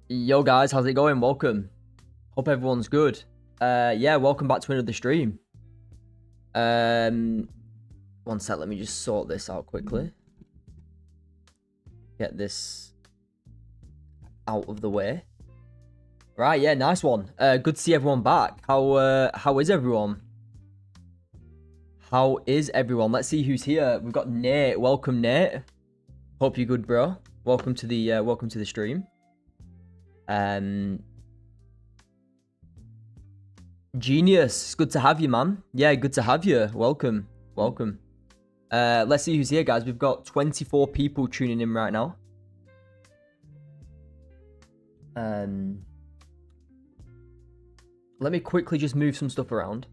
Yo guys, how's it going? Welcome. Hope everyone's good. Yeah, welcome back to another stream. One sec, let me just sort this out quickly. Get this out of the way. Right, yeah, nice one. Good to see everyone back. How is everyone? How is everyone? Let's see who's here. We've got Nate. Welcome, Nate. Hope you're good, bro. Welcome to the stream. Genius, it's good to have you, man. Yeah, good to have you. Welcome. Let's see who's here, guys. We've got 24 people tuning in right now. Let me quickly just move some stuff around.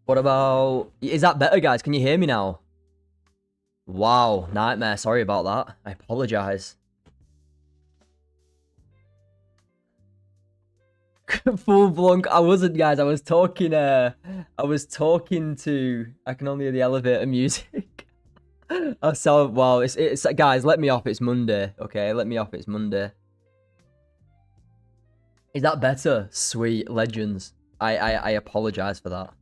What about... Is that better, guys? Can you hear me now? Wow, nightmare. Sorry about that. I apologize. Full blown... I wasn't, guys. I was talking to... I can only hear the elevator music. Wow, it's... Guys, let me off. It's Monday, okay? Let me off. It's Monday. Is that better? Sweet. Legends. I apologize for that.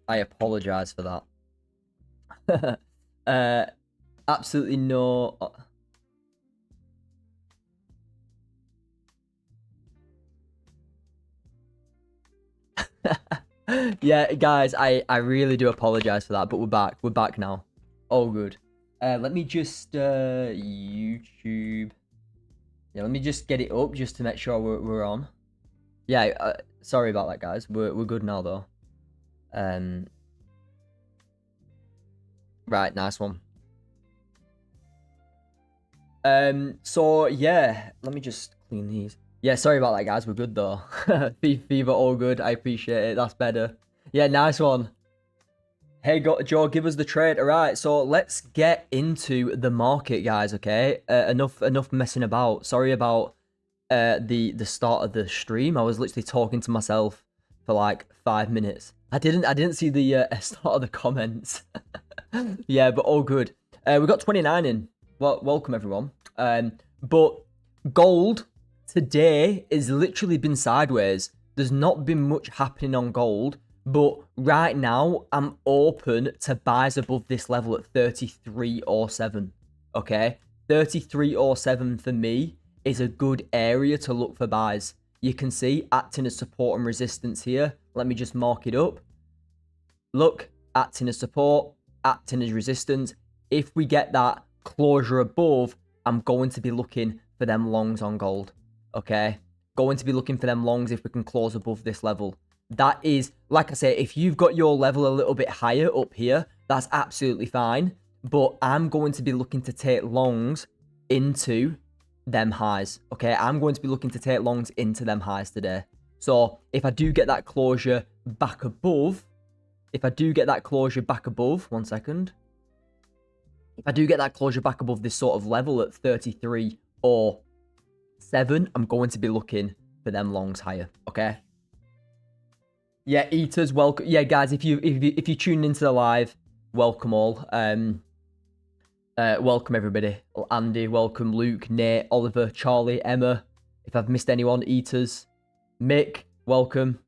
I apologize for that. Absolutely no. Yeah, guys, I really do apologize for that, but we're back. We're back now. All good. Let me just YouTube. Yeah, let me just get it up just to make sure we're on. Yeah, sorry about that, guys. We're good now though. Right, nice one. So yeah, let me just clean these. Yeah, sorry about that, guys. We're good though. Fever, all good. I appreciate it. That's better. Yeah, nice one. Hey, Joe, give us the trade. All right, so let's get into the market, guys. Okay, enough messing about. Sorry about the start of the stream. I was literally talking to myself for like 5 minutes. I didn't see the start of the comments. Yeah, but all good. We got 29 in. Well, welcome everyone. But gold today has literally been sideways. There's not been much happening on gold, but right now I'm open to buys above this level at 33.07. Okay, 33.07 for me is a good area to look for buys. You can see acting as support and resistance here. Let me just mark it up. Look, acting as support, acting as resistance. If we get that closure above, I'm going to be looking for them longs on gold. Okay, going to be looking for them longs if we can close above this level. That is, like I say, if you've got your level a little bit higher up here, that's absolutely fine. But I'm going to be looking to take longs into them highs. Okay, I'm going to be looking to take longs into them highs today. So if I do get that closure back above, one second. If I do get that closure back above this sort of level at 33 or 7, I'm going to be looking for them longs higher. Okay. Yeah, eaters, welcome. Yeah, guys, if you tune into the live, welcome all. Welcome everybody. Andy, welcome. Luke, Nate, Oliver, Charlie, Emma. If I've missed anyone, eaters. Mick, welcome.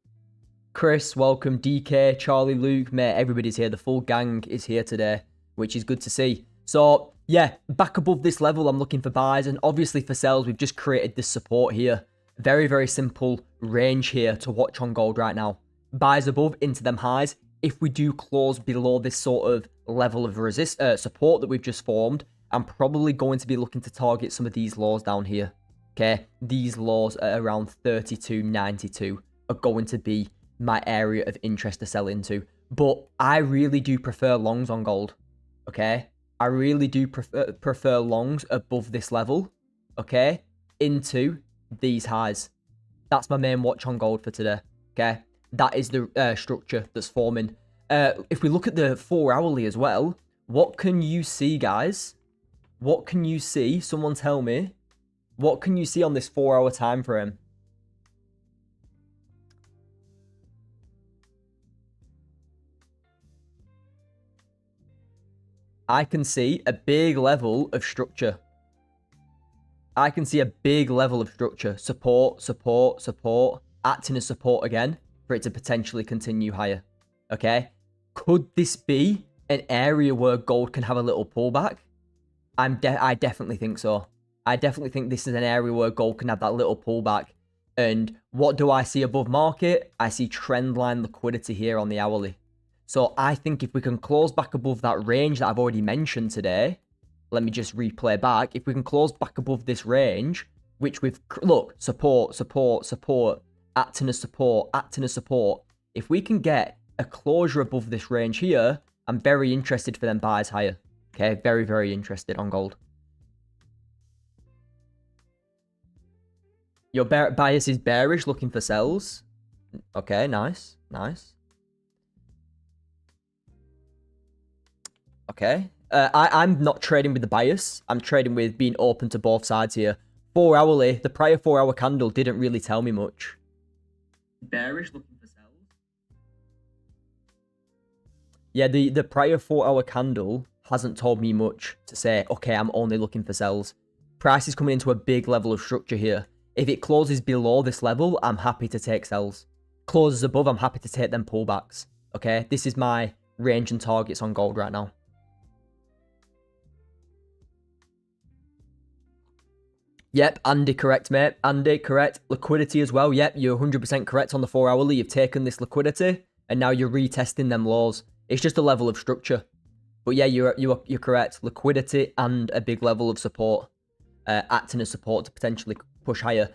Chris, welcome. DK, Charlie, Luke, mate, everybody's here. The full gang is here today, which is good to see. So, yeah, back above this level, I'm looking for buys. And obviously for sells, we've just created this support here. Very, very simple range here to watch on gold right now. Buys above into them highs. If we do close below this sort of level of support that we've just formed, I'm probably going to be looking to target some of these lows down here. Okay, these lows at around 32.92 are going to be my area of interest to sell into. But I really do prefer longs on gold. Okay, I really do prefer longs above this level. Okay, into these highs. That's my main watch on gold for today. Okay, that is the structure that's forming. If we look at the 4-hourly as well, what can you see, guys? What can you see? Someone tell me. What can you see on this 4-hour time frame? I can see a big level of structure. I can see a big level of structure. Support, support, support. Acting as support again for it to potentially continue higher. Okay? Could this be an area where gold can have a little pullback? I definitely think so. I definitely think this is an area where gold can have that little pullback. And what do I see above market? I see trend line liquidity here on the hourly. So I think if we can close back above that range that I've already mentioned today, let me just replay back. If we can close back above this range, which we've, look, support, support, support, acting as support, acting as support. If we can get a closure above this range here, I'm very interested for them buys higher. Okay, very, very interested on gold. Your bias is bearish, looking for sells. Okay, nice, nice. Okay. I'm not trading with the bias. I'm trading with being open to both sides here. 4-hourly, the prior 4-hour candle didn't really tell me much. Bearish, looking for sells. Yeah, the prior 4-hour candle hasn't told me much to say, okay, I'm only looking for sells. Price is coming into a big level of structure here. If it closes below this level, I'm happy to take sells. Closes above, I'm happy to take them pullbacks. Okay, this is my range and targets on gold right now. Yep, Andy, correct, mate. Andy, correct. Liquidity as well. Yep, you're 100% correct on the 4 hourly. You've taken this liquidity, and now you're retesting them lows. It's just a level of structure. But yeah, you're correct. Liquidity and a big level of support, acting as support to potentially push higher.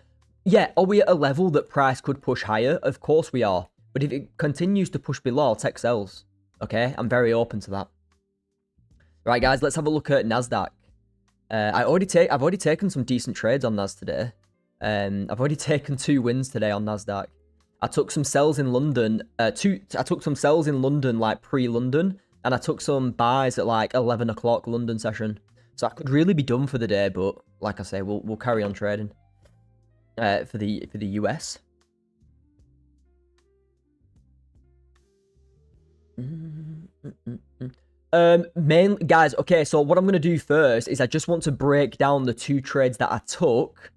Yeah, are we at a level that price could push higher? Of course we are. But if it continues to push below, I'll take sells. Okay, I'm very open to that. Right, guys, let's have a look at NASDAQ. I've already taken some decent trades on NAS today. I've already taken 2 wins today on NASDAQ. I took some sells in London. I took some sells in London, like pre-London, and I took some buys at like 11 o'clock London session. So I could really be done for the day, but like I say, we'll carry on trading for the US. Guys, okay, so what I'm going to do first is I just want to break down the 2 trades that I took.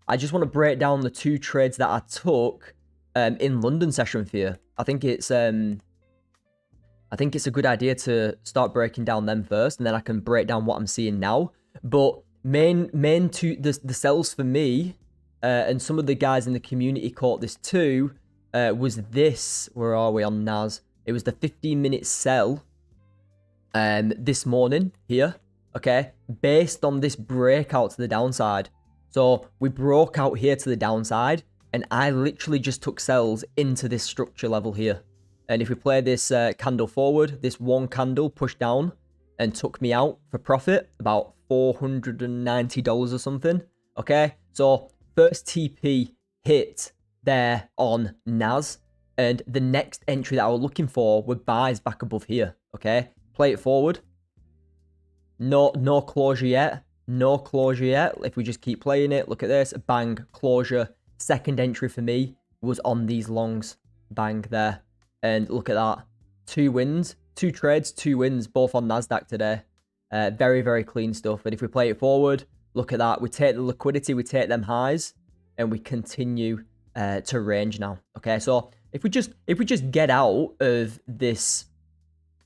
I just want to break down the 2 trades that I took in London session for you. I think it's a good idea to start breaking down them first, and then I can break down what I'm seeing now. But main to the sells for me, and some of the guys in the community caught this too, was this. Where are we on NAS? It was the 15-minute sell this morning here, okay, based on this breakout to the downside. So we broke out here to the downside, and I literally just took sells into this structure level here. And if we play this candle forward, this one candle pushed down and took me out for profit, about $490 or something, okay? So first TP hit there on NAS, and the next entry that I was looking for were buys back above here, okay? Play it forward. No closure yet. No closure yet. If we just keep playing it, look at this. Bang, closure. Second entry for me was on these longs. Bang, there. And look at that. 2 wins. 2 trades, 2 wins, both on NASDAQ today. Very, very clean stuff. And if we play it forward, look at that. We take the liquidity, we take them highs, and we continue to range now. Okay, so if we just get out of this...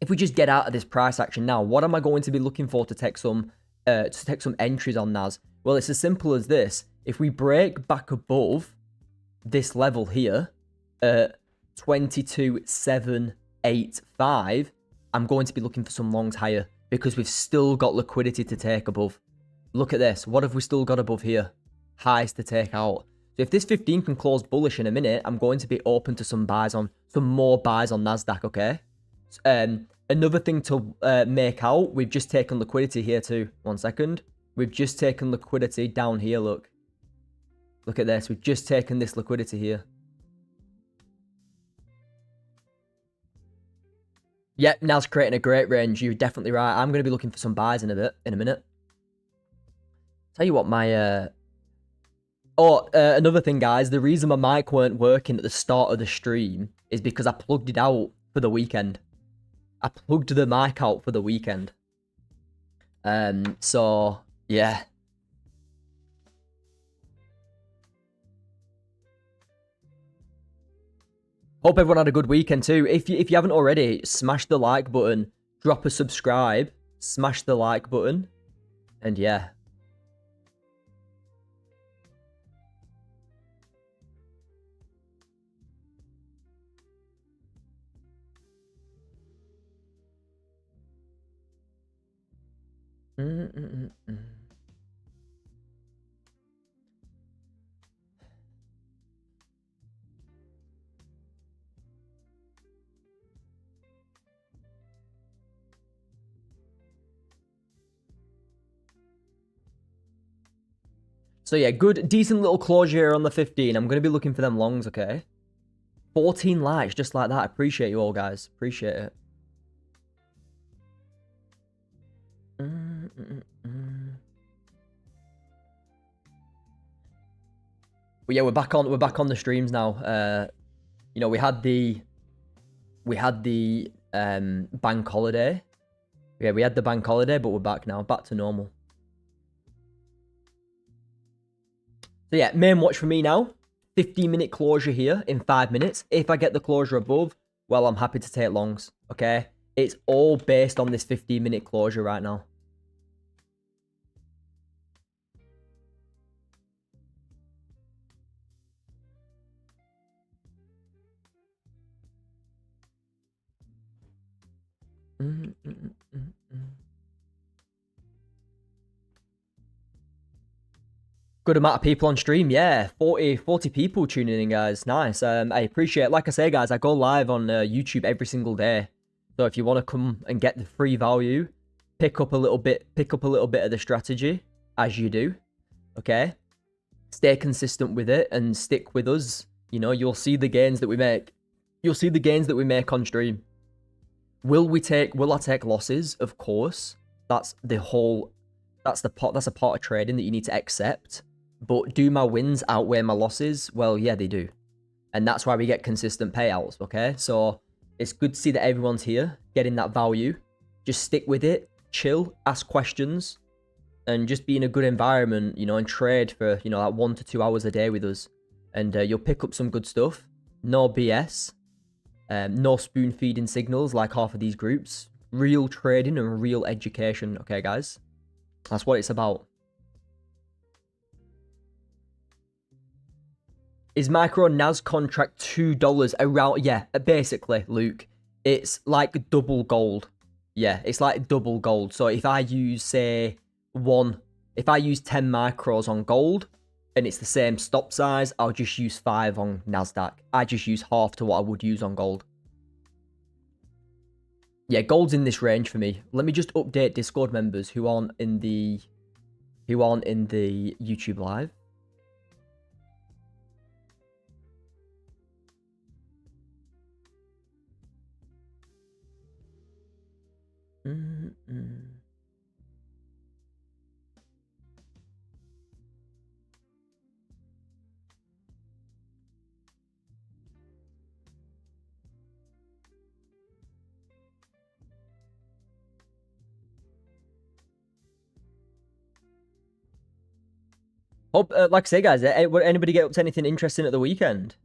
If we just get out of this price action now, what am I going to be looking for to take some entries on NAS? Well, it's as simple as this. If we break back above this level here at 22,785, I'm going to be looking for some longs higher because we've still got liquidity to take above. Look at this. What have we still got above here? Highs to take out. So if this 15 can close bullish in a minute, I'm going to be open to some more buys on NASDAQ, okay? Another thing to make out, we've just taken liquidity here too. 1 second. We've just taken liquidity down here, look. Look at this. We've just taken this liquidity here. Yep, now's creating a great range. You're definitely right. I'm going to be looking for some buys in a minute. Tell you what, my... another thing, guys. The reason my mic weren't working at the start of the stream is because I plugged it out for the weekend. I plugged the mic out for the weekend. So, yeah. Hope everyone had a good weekend too. If you haven't already, smash the like button, drop a subscribe, smash the like button, and yeah. So yeah, good, decent little closure here on the 15. I'm going to be looking for them longs, okay? 14 likes, just like that. I appreciate you all, guys. Appreciate it. But yeah, we're back on the streams now. You know, we had the bank holiday. Yeah, we had the bank holiday, but we're back now, back to normal. So yeah, main watch for me now. 15-minute closure here in 5 minutes. If I get the closure above, well, I'm happy to take longs. Okay, it's all based on this 15-minute closure right now. Good amount of people on stream. Yeah, 40 people tuning in, guys. Nice. I appreciate it. Like I say, guys, I go live on YouTube every single day. So if you want to come and get the free value, pick up a little bit of the strategy as you do. Okay? Stay consistent with it and stick with us. You know, you'll see the gains that we make. You'll see the gains that we make on stream. Will I take losses? Of course. That's a part of trading that you need to accept. But do my wins outweigh my losses? Well, yeah, they do. And that's why we get consistent payouts, okay? So it's good to see that everyone's here, getting that value. Just stick with it, chill, ask questions, and just be in a good environment, you know, and trade for, you know, like 1 to 2 hours a day with us. And you'll pick up some good stuff. No BS. No spoon feeding signals like half of these groups. Real trading and real education, okay, guys? That's what it's about. Is micro NAS contract $2 around? Yeah, basically, Luke. It's like double gold. Yeah, it's like double gold. So if I use, say, if I use 10 micros on gold, and it's the same stop size, I'll just use 5 on NASDAQ. I just use half to what I would use on gold. Yeah, gold's in this range for me. Let me just update Discord members who aren't in the YouTube live. Hope, like I say, guys, would anybody get up to anything interesting at the weekend?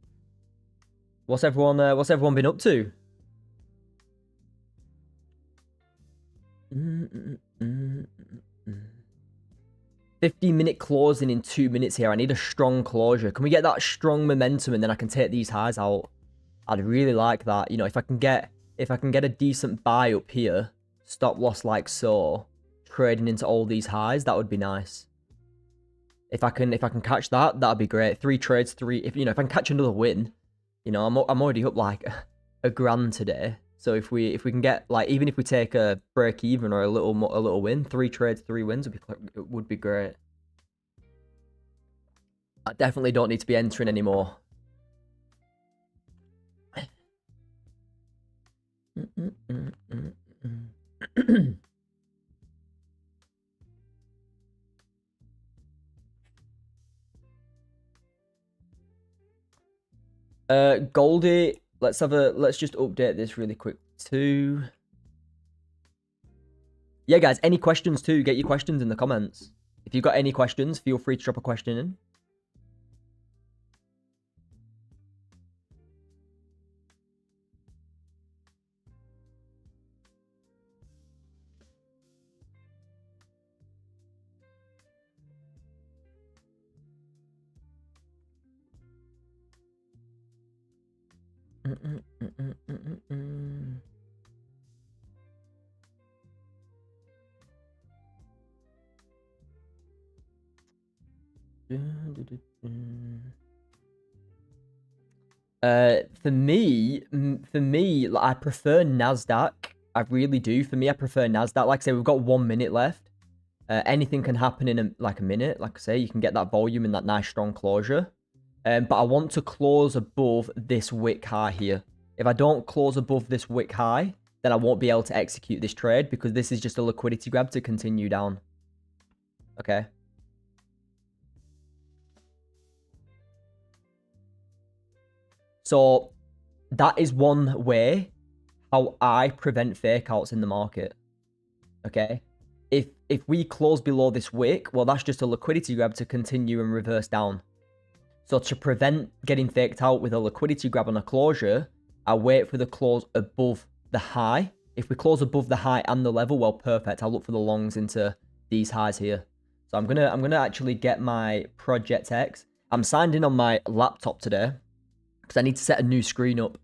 What's everyone been up to? 15-minute closing in 2 minutes here. I need a strong closure. Can we get that strong momentum and then I can take these highs out? I'd really like that. You know, if I can get a decent buy up here, stop loss like so, trading into all these highs, that would be nice. If I can catch that, that'd be great. 3 trades, 3. If I can catch another win, you know, I'm already up like a grand today. So if we can get, like, even if we take a break even or a little win, 3 trades, 3 wins would be great. I definitely don't need to be entering anymore. Goldie, let's just update this really quick too. Yeah, guys, any questions too? Get your questions in the comments. If you've got any questions, feel free to drop a question in. For me, like, I prefer NASDAQ. I really do. For me, I prefer NASDAQ. Like I say, we've got 1 minute left. Anything can happen in a minute. Like I say, you can get that volume and that nice strong closure. But I want to close above this wick high here. If I don't close above this wick high, then I won't be able to execute this trade because this is just a liquidity grab to continue down. Okay. So that is one way how I prevent fake outs in the market. Okay. If we close below this wick, well, that's just a liquidity grab to continue and reverse down. So to prevent getting faked out with a liquidity grab on a closure, I wait for the close above the high. If we close above the high and the level, well, perfect. I'll look for the longs into these highs here. So I'm gonna actually get my Project X. I'm signed in on my laptop today because I need to set a new screen up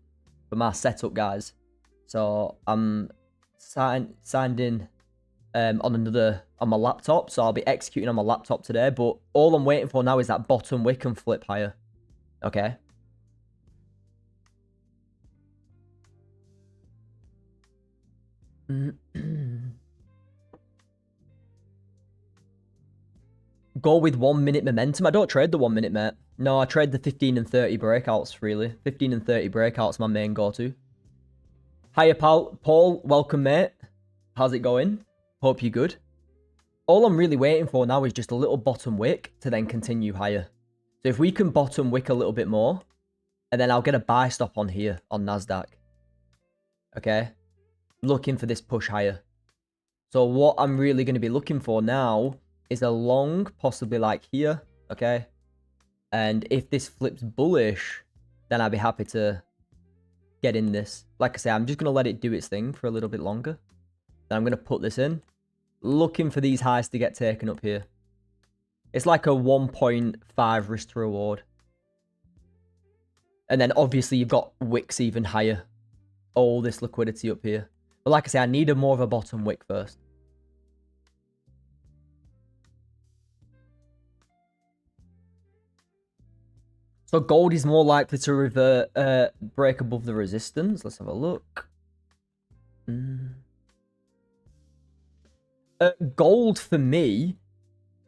for my setup, guys. So I'm signed in on my laptop, so I'll be executing on my laptop today. But all I'm waiting for now is that bottom wick and flip higher. Okay. Go with 1 minute momentum. I don't trade the 1 minute, mate. No, I trade the 15 and 30 breakouts, really. 15 and 30 breakouts, my main go-to. Hiya, Paul. Welcome, mate. How's it going? Hope you're good. All I'm really waiting for now is just a little bottom wick to then continue higher. So if we can bottom wick a little bit more, and then I'll get a buy stop on here on NASDAQ. Okay? Looking for this push higher. So what I'm really going to be looking for now is a long, possibly like here. Okay? And if this flips bullish, then I'd be happy to get in this. Like I say, I'm just going to let it do its thing for a little bit longer. Then I'm going to put this in. Looking for these highs to get taken up here. It's like a 1.5 risk to reward. And then obviously you've got wicks even higher. All this liquidity up here. But like I say, I need more of a bottom wick first. So gold is more likely to revert, break above the resistance. Let's have a look. Gold for me,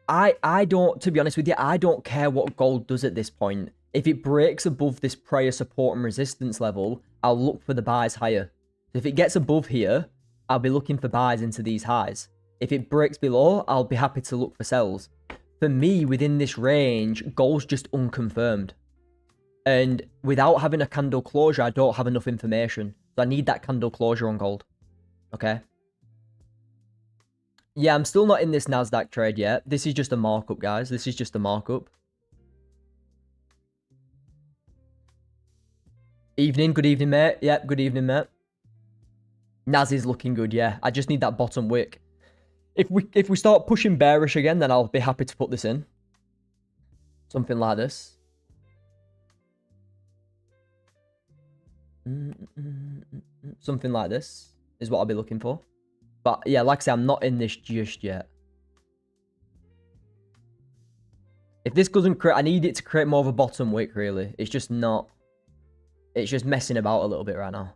I don't, to be honest with you, I don't care what gold does at this point. If it breaks above this prior support and resistance level, I'll look for the buys higher. So if it gets above here, I'll be looking for buys into these highs. If it breaks below, I'll be happy to look for sells. For me, within this range, gold's just unconfirmed. And without having a candle closure, I don't have enough information. So I need that candle closure on gold. Okay? Yeah, I'm still not in this NASDAQ trade yet. This is just a markup, guys. This is just a markup. Evening. Good evening, mate. Yep, good evening, mate. Nas is looking good, yeah. I just need that bottom wick. If we start pushing bearish again, then I'll be happy to put this in. Something like this. Something like this is what I'll be looking for. But yeah, like I say, I'm not in this just yet. If this doesn't create, I need it to create more of a bottom wick, really. It's just not. It's just messing about a little bit right now.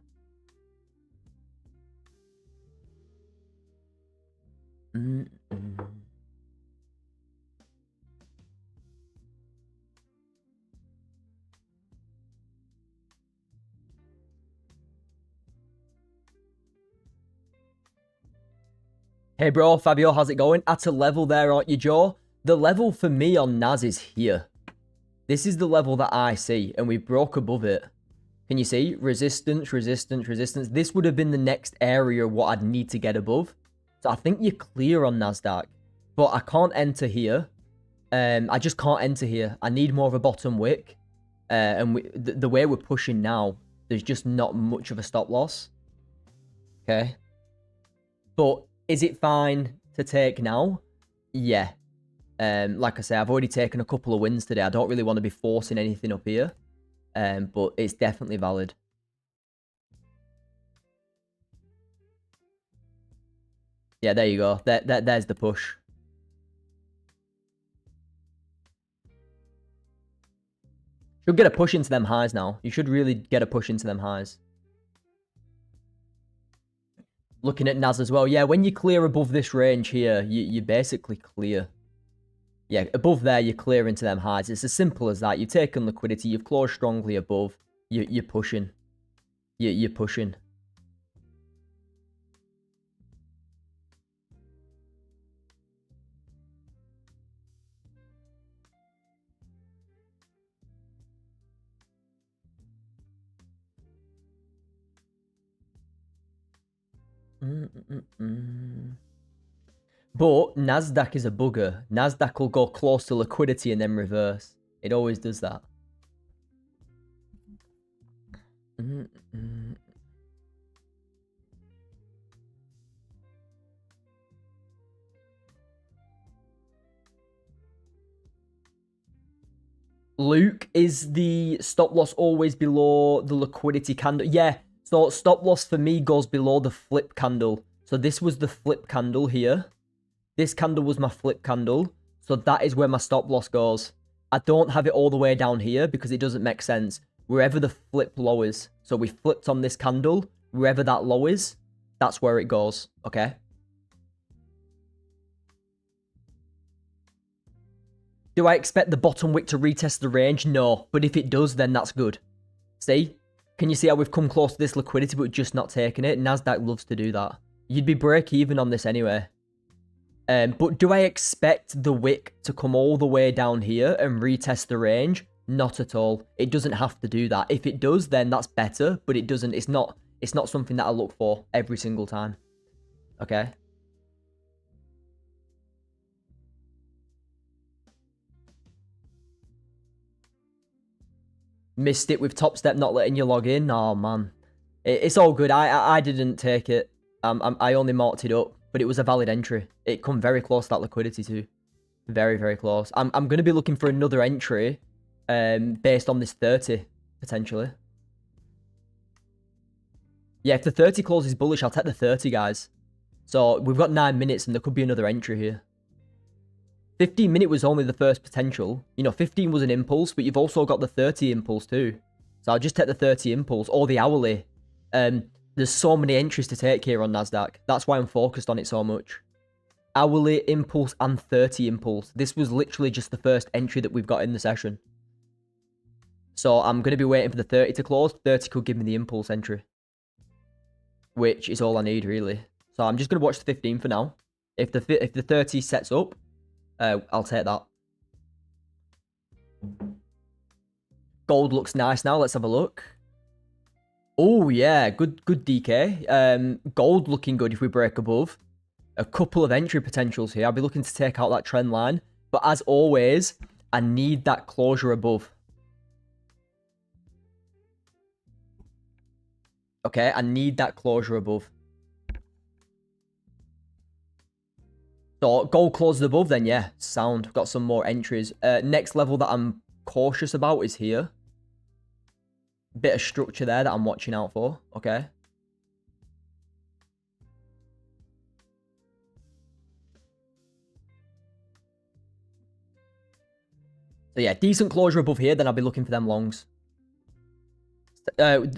Hey bro, Fabio, how's it going? At a level there, aren't you, Joe? The level for me on NAS is here. This is the level that I see, and we broke above it. Can you see? Resistance, resistance, resistance. This would have been the next area what I'd need to get above. So I think you're clear on NASDAQ. But I can't enter here. I just can't enter here. I need more of a bottom wick. And the way we're pushing now, there's just not much of a stop loss. Okay. But is it fine to take now? Yeah. Like I say, I've already taken a couple of wins today. I don't really want to be forcing anything up here. But it's definitely valid. Yeah, there you go. There's the push. Should get a push into them highs now. You should really get a push into them highs. Looking at NAS as well. Yeah, when you clear above this range here, you're basically clear. Yeah, above there, you're clear into them highs. It's as simple as that. You've taken liquidity. You've closed strongly above. You're pushing. You're pushing. But NASDAQ is a bugger. NASDAQ will go close to liquidity and then reverse. It always does that. Luke, is the stop loss always below the liquidity candle? Yeah, so stop loss for me goes below the flip candle. So this was the flip candle here. This candle was my flip candle. So that is where my stop loss goes. I don't have it all the way down here because it doesn't make sense. Wherever the flip low is. So we flipped on this candle. Wherever that low is, that's where it goes. Okay. Do I expect the bottom wick to retest the range? No. But if it does, then that's good. See? Can you see how we've come close to this liquidity but just not taking it? NASDAQ loves to do that. You'd be break even on this anyway. But do I expect the wick to come all the way down here and retest the range? Not at all. It doesn't have to do that. If it does, then that's better. But it doesn't. It's not something that I look for every single time. Okay. Missed it with Top Step not letting you log in. Oh, man. It's all good. I didn't take it. I only marked it up, but it was a valid entry. It come very close to that liquidity too. Very, very close. I'm going to be looking for another entry based on this 30, potentially. Yeah, if the 30 closes bullish, I'll take the 30, guys. So we've got 9 minutes and there could be another entry here. 15 minute was only the first potential. You know, 15 was an impulse, but you've also got the 30 impulse too. So I'll just take the 30 impulse or the hourly. There's so many entries to take here on NASDAQ. That's why I'm focused on it so much. Hourly impulse and 30 impulse. This was literally just the first entry that we've got in the session. So I'm going to be waiting for the 30 to close. 30 could give me the impulse entry. Which is all I need, really. So I'm just going to watch the 15 for now. If the 30 sets up, I'll take that. Gold looks nice now. Let's have a look. Oh, yeah. Good DK. Gold looking good if we break above. A couple of entry potentials here. I'll be looking to take out that trend line. But as always, I need that closure above. Okay, I need that closure above. So gold closes above, then yeah, sound. Got some more entries. Next level that I'm cautious about is here. Bit of structure there that I'm watching out for. Okay. So yeah, decent closure above here, then I'll be looking for them longs.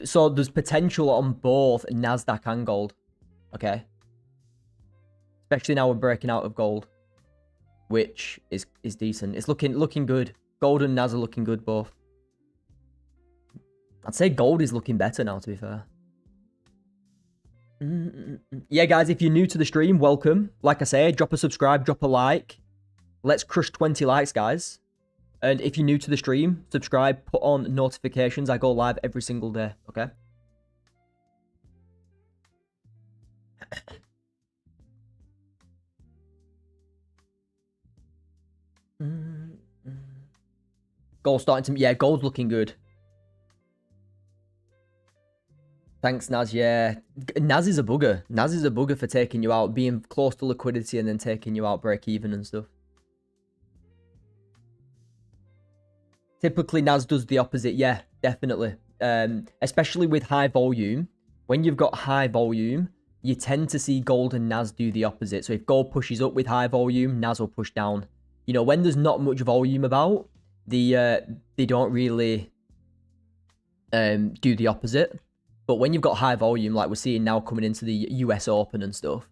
So there's potential on both NASDAQ and gold. Okay. Especially now we're breaking out of gold. Which is decent. It's looking good. Gold and NAS are looking good both. I'd say gold is looking better now, to be fair. Yeah, guys, if you're new to the stream, welcome. Like I say, drop a subscribe, drop a like. Let's crush 20 likes, guys. And if you're new to the stream, subscribe, put on notifications. I go live every single day, okay? Gold starting to... Yeah, gold's looking good. Thanks, Naz. Yeah. Naz is a bugger. Naz is a bugger for taking you out, being close to liquidity and then taking you out break even and stuff. Typically, Naz does the opposite. Yeah, definitely. Especially with high volume. When you've got high volume, you tend to see gold and Naz do the opposite. So if gold pushes up with high volume, Naz will push down. You know, when there's not much volume about, they don't really do the opposite. But when you've got high volume, like we're seeing now coming into the US Open and stuff,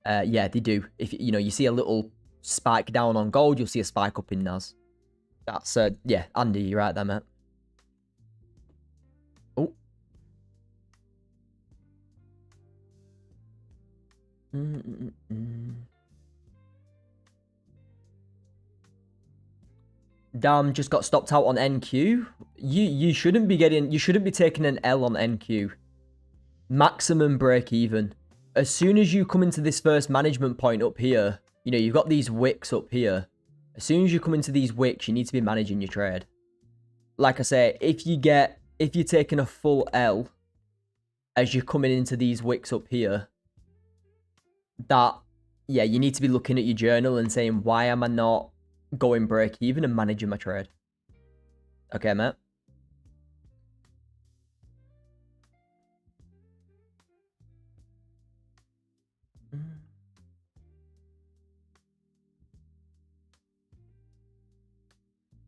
yeah, they do. If you know, you see a little spike down on gold, you'll see a spike up in NAS. That's yeah, Andy, you're right there, mate. Oh. Damn, just got stopped out on NQ. You shouldn't be taking an L on NQ. Maximum break even. As soon as you come into this first management point up here, you know, you've got these wicks up here. As soon as you come into these wicks, you need to be managing your trade. Like I say, if you're taking a full L as you're coming into these wicks up here, that, yeah, you need to be looking at your journal and saying, why am I not going break even and managing my trade? Okay, mate.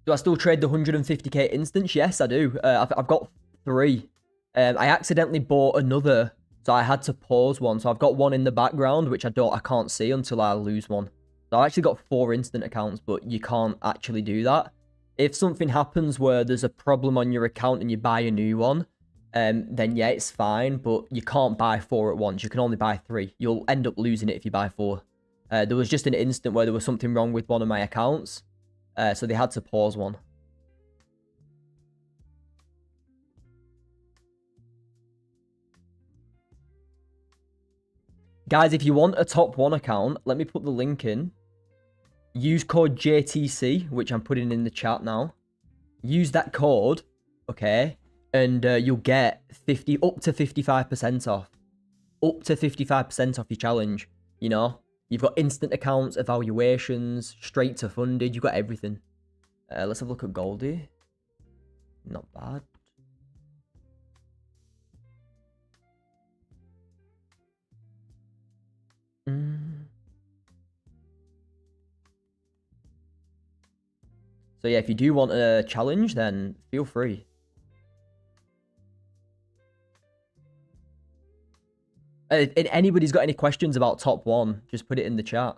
Do I still trade the 150k instance? Yes, I do. I've got 3. I accidentally bought another, so I had to pause one. So I've got one in the background, which I can't see until I lose one. So I've actually got 4 instant accounts, but you can't actually do that. If something happens where there's a problem on your account and you buy a new one, then yeah, it's fine, but you can't buy 4 at once. You can only buy 3. You'll end up losing it if you buy 4. There was just an instant where there was something wrong with one of my accounts, so they had to pause one. Guys, if you want a top 1 account, let me put the link in. Use code JTC, which I'm putting in the chat now. Use that code, okay, and you'll get up to 55% off. Up to 55% off your challenge, you know? You've got instant accounts, evaluations, straight to funded. You've got everything. Let's have a look at Goldie. Not bad. So yeah, if you do want a challenge, then feel free. If anybody's got any questions about top 1, just put it in the chat.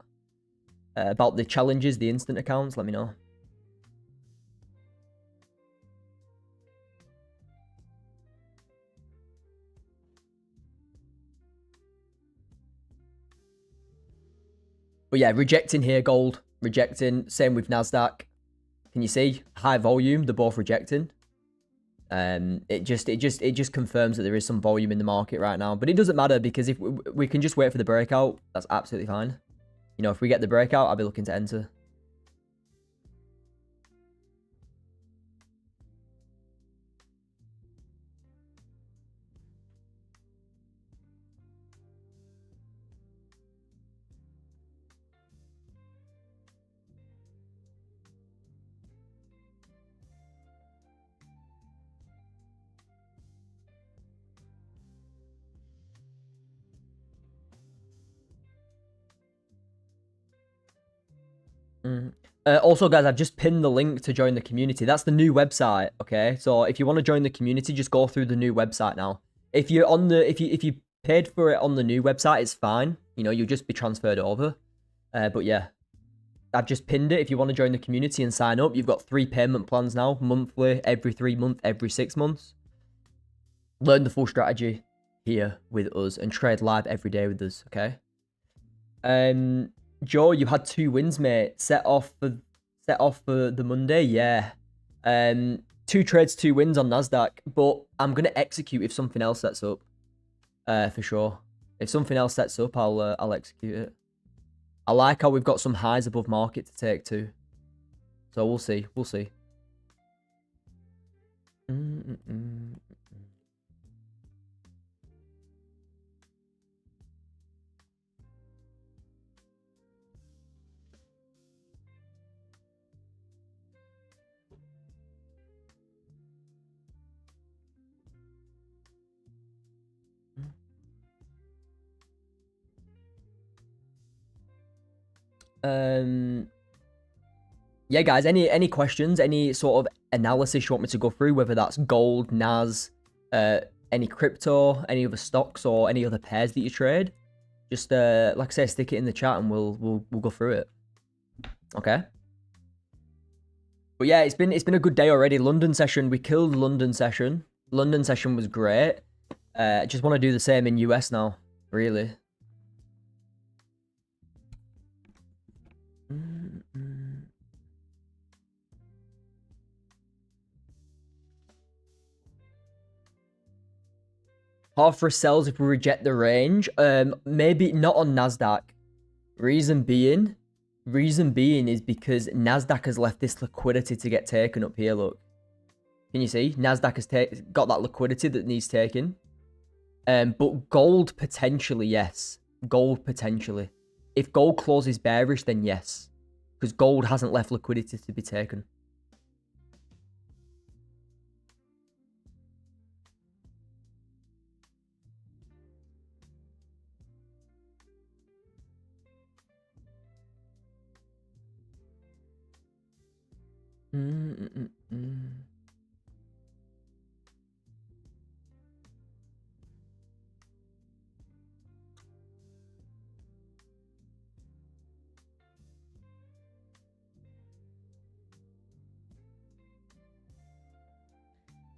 About the challenges, the instant accounts, let me know. But yeah, rejecting here, gold. Rejecting. Same with NASDAQ. Can you see? High volume, they're both rejecting. It just confirms that there is some volume in the market right now. But it doesn't matter, because if we can just wait for the breakout, that's absolutely fine. You know, if we get the breakout, I'll be looking to enter. Also, guys, I've just pinned the link to join the community. That's the new website, okay? So if you want to join the community, just go through the new website now. If you're on the if you paid for it on the new website, it's fine. You know, you'll just be transferred over. But yeah, I've just pinned it. If you want to join the community and sign up, you've got 3 payment plans now: monthly, every 3 months, every 6 months. Learn the full strategy here with us and trade live every day with us, okay? Joe, you had 2 wins, mate. Set off for the Monday, yeah. 2 trades, 2 wins on NASDAQ, but I'm gonna execute if something else sets up. For sure. If something else sets up, I'll execute it. I like how we've got some highs above market to take too. So we'll see. We'll see. Yeah, guys, any questions, any sort of analysis you want me to go through, whether that's gold, NAS, any crypto, any other stocks, or any other pairs that you trade, just like I say, stick it in the chat and we'll go through it. Okay. But yeah, it's been a good day already. London session, we killed London session. London session was great. I just want to do the same in US now, really. Hard for sells if we reject the range. Maybe not on NASDAQ. Reason being is because NASDAQ has left this liquidity to get taken up here, look. Can you see? NASDAQ has got that liquidity that needs taken. But gold potentially, yes. Gold potentially. If gold closes bearish, then yes. Because gold hasn't left liquidity to be taken.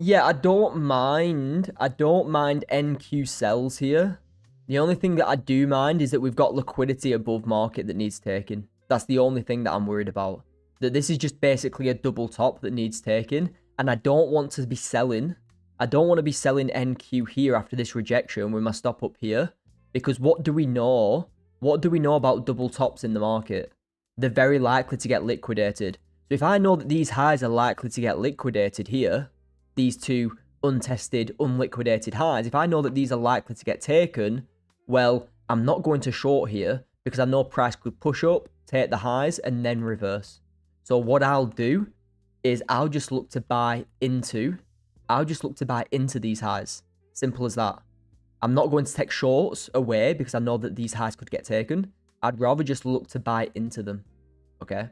Yeah, I don't mind NQ sells here. The only thing that I do mind is that we've got liquidity above market that needs taking. That's the only thing that I'm worried about. That this is just basically a double top that needs taking, and I don't want to be selling. I don't want to be selling NQ here after this rejection with my stop up here, because what do we know? What do we know about double tops in the market? They're very likely to get liquidated. So if I know that these highs are likely to get liquidated here, these two untested, unliquidated highs, if I know that these are likely to get taken, well, I'm not going to short here because I know price could push up, take the highs, and then reverse. So what I'll do is I'll just look to buy into these highs. Simple as that. I'm not going to take shorts away because I know that these highs could get taken. I'd rather just look to buy into them. Okay?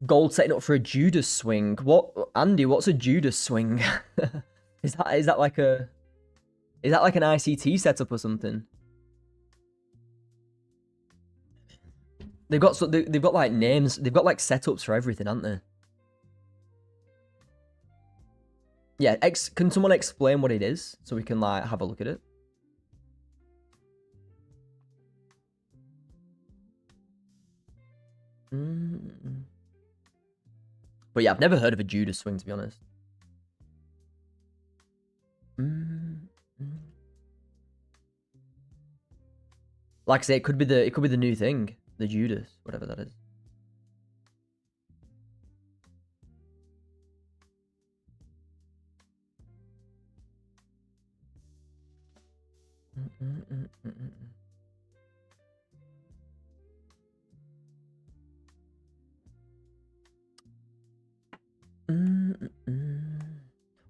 Gold setting up for a Judas swing. What, Andy? What's a Judas swing? is that like an ICT setup or something? They've got like names. They've got like setups for everything, haven't they? Yeah. Can someone explain what it is so we can like have a look at it? But yeah, I've never heard of a Judas swing, to be honest. Like I say, it could be the new thing, the Judas, whatever that is.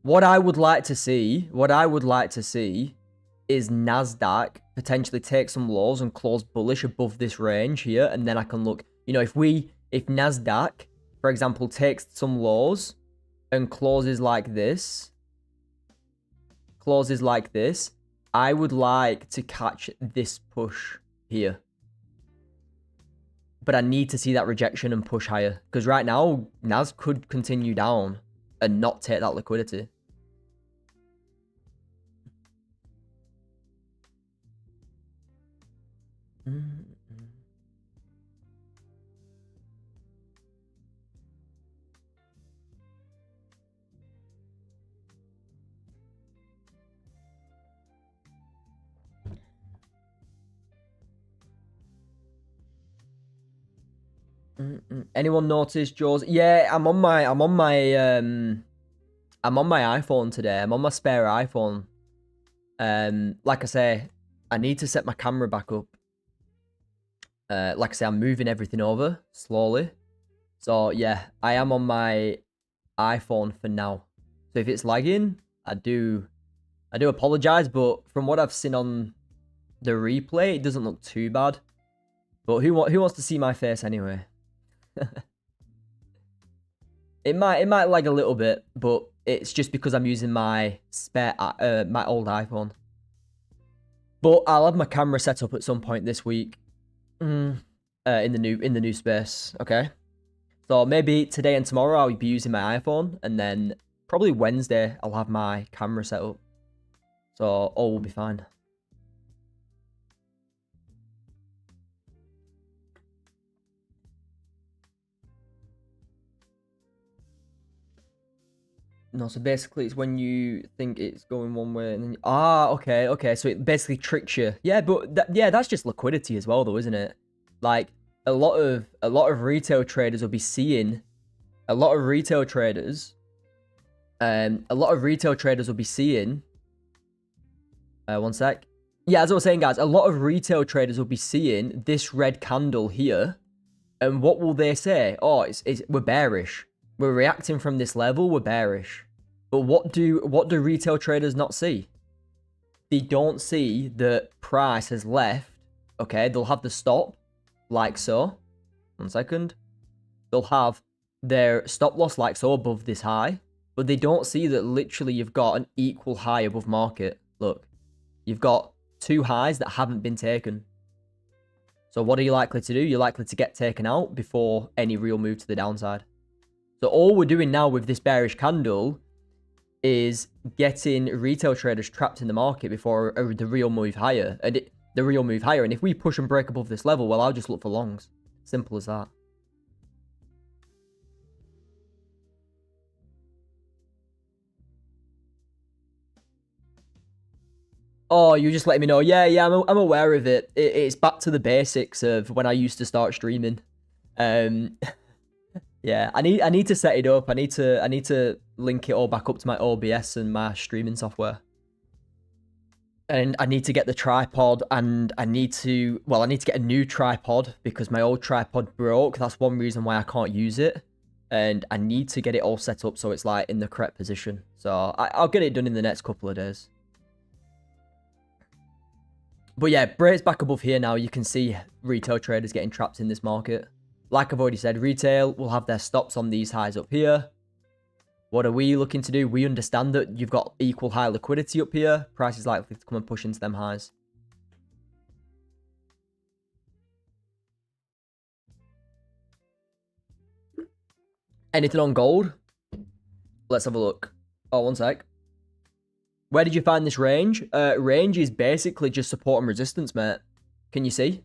What I would like to see is NASDAQ potentially take some lows and close bullish above this range here, and then I can look, you know, if NASDAQ, for example, takes some lows and closes like this, I would like to catch this push here. But I need to see that rejection and push higher, because right now, NAS could continue down and not take that liquidity. Anyone notice, Jaws? Yeah, I'm on my iPhone today. I'm on my spare iPhone. Like I say, I need to set my camera back up. Like I say, I'm moving everything over slowly. So yeah, I am on my iPhone for now. So if it's lagging, I do apologize, but from what I've seen on the replay, it doesn't look too bad. But who wants to see my face anyway? It might lag a little bit, but it's just because I'm using my spare my old iPhone. But I'll have my camera set up at some point this week. In the new space, okay? So maybe today and tomorrow I'll be using my iPhone, and then probably Wednesday I'll have my camera set up. So all will be fine. No, so basically it's when you think it's going one way and then okay. So it basically tricks you. Yeah, but that's just liquidity as well, though, isn't it? Like a lot of retail traders will be seeing one sec. Yeah, as I was saying, guys, a lot of retail traders will be seeing this red candle here, and what will they say? Oh, we're bearish. We're reacting from this level. We're bearish. But what do retail traders not see? They don't see that price has left. Okay, they'll have the stop, like so. 1 second. They'll have their stop loss like so above this high, but they don't see that literally you've got an equal high above market. Look, you've got 2 highs that haven't been taken. So what are you likely to do? You're likely to get taken out before any real move to the downside. So all we're doing now with this bearish candle is getting retail traders trapped in the market before the real move higher. And if we push and break above this level, well, I'll just look for longs. Simple as that. Oh, you just let me know. Yeah, I'm aware of it. It's back to the basics of when I used to start streaming. Yeah, I need to set it up. I need to link it all back up to my OBS and my streaming software. And I need to get the tripod, and I need to get a new tripod because my old tripod broke. That's one reason why I can't use it. And I need to get it all set up so it's like in the correct position. So I'll get it done in the next couple of days. But yeah, breaks back above here now. You can see retail traders getting trapped in this market. Like I've already said, retail will have their stops on these highs up here. What are we looking to do? We understand that you've got equal high liquidity up here. Price is likely to come and push into them highs. Anything on gold? Let's have a look. Oh, 1 sec. Where did you find this range? Range is basically just support and resistance, mate. Can you see?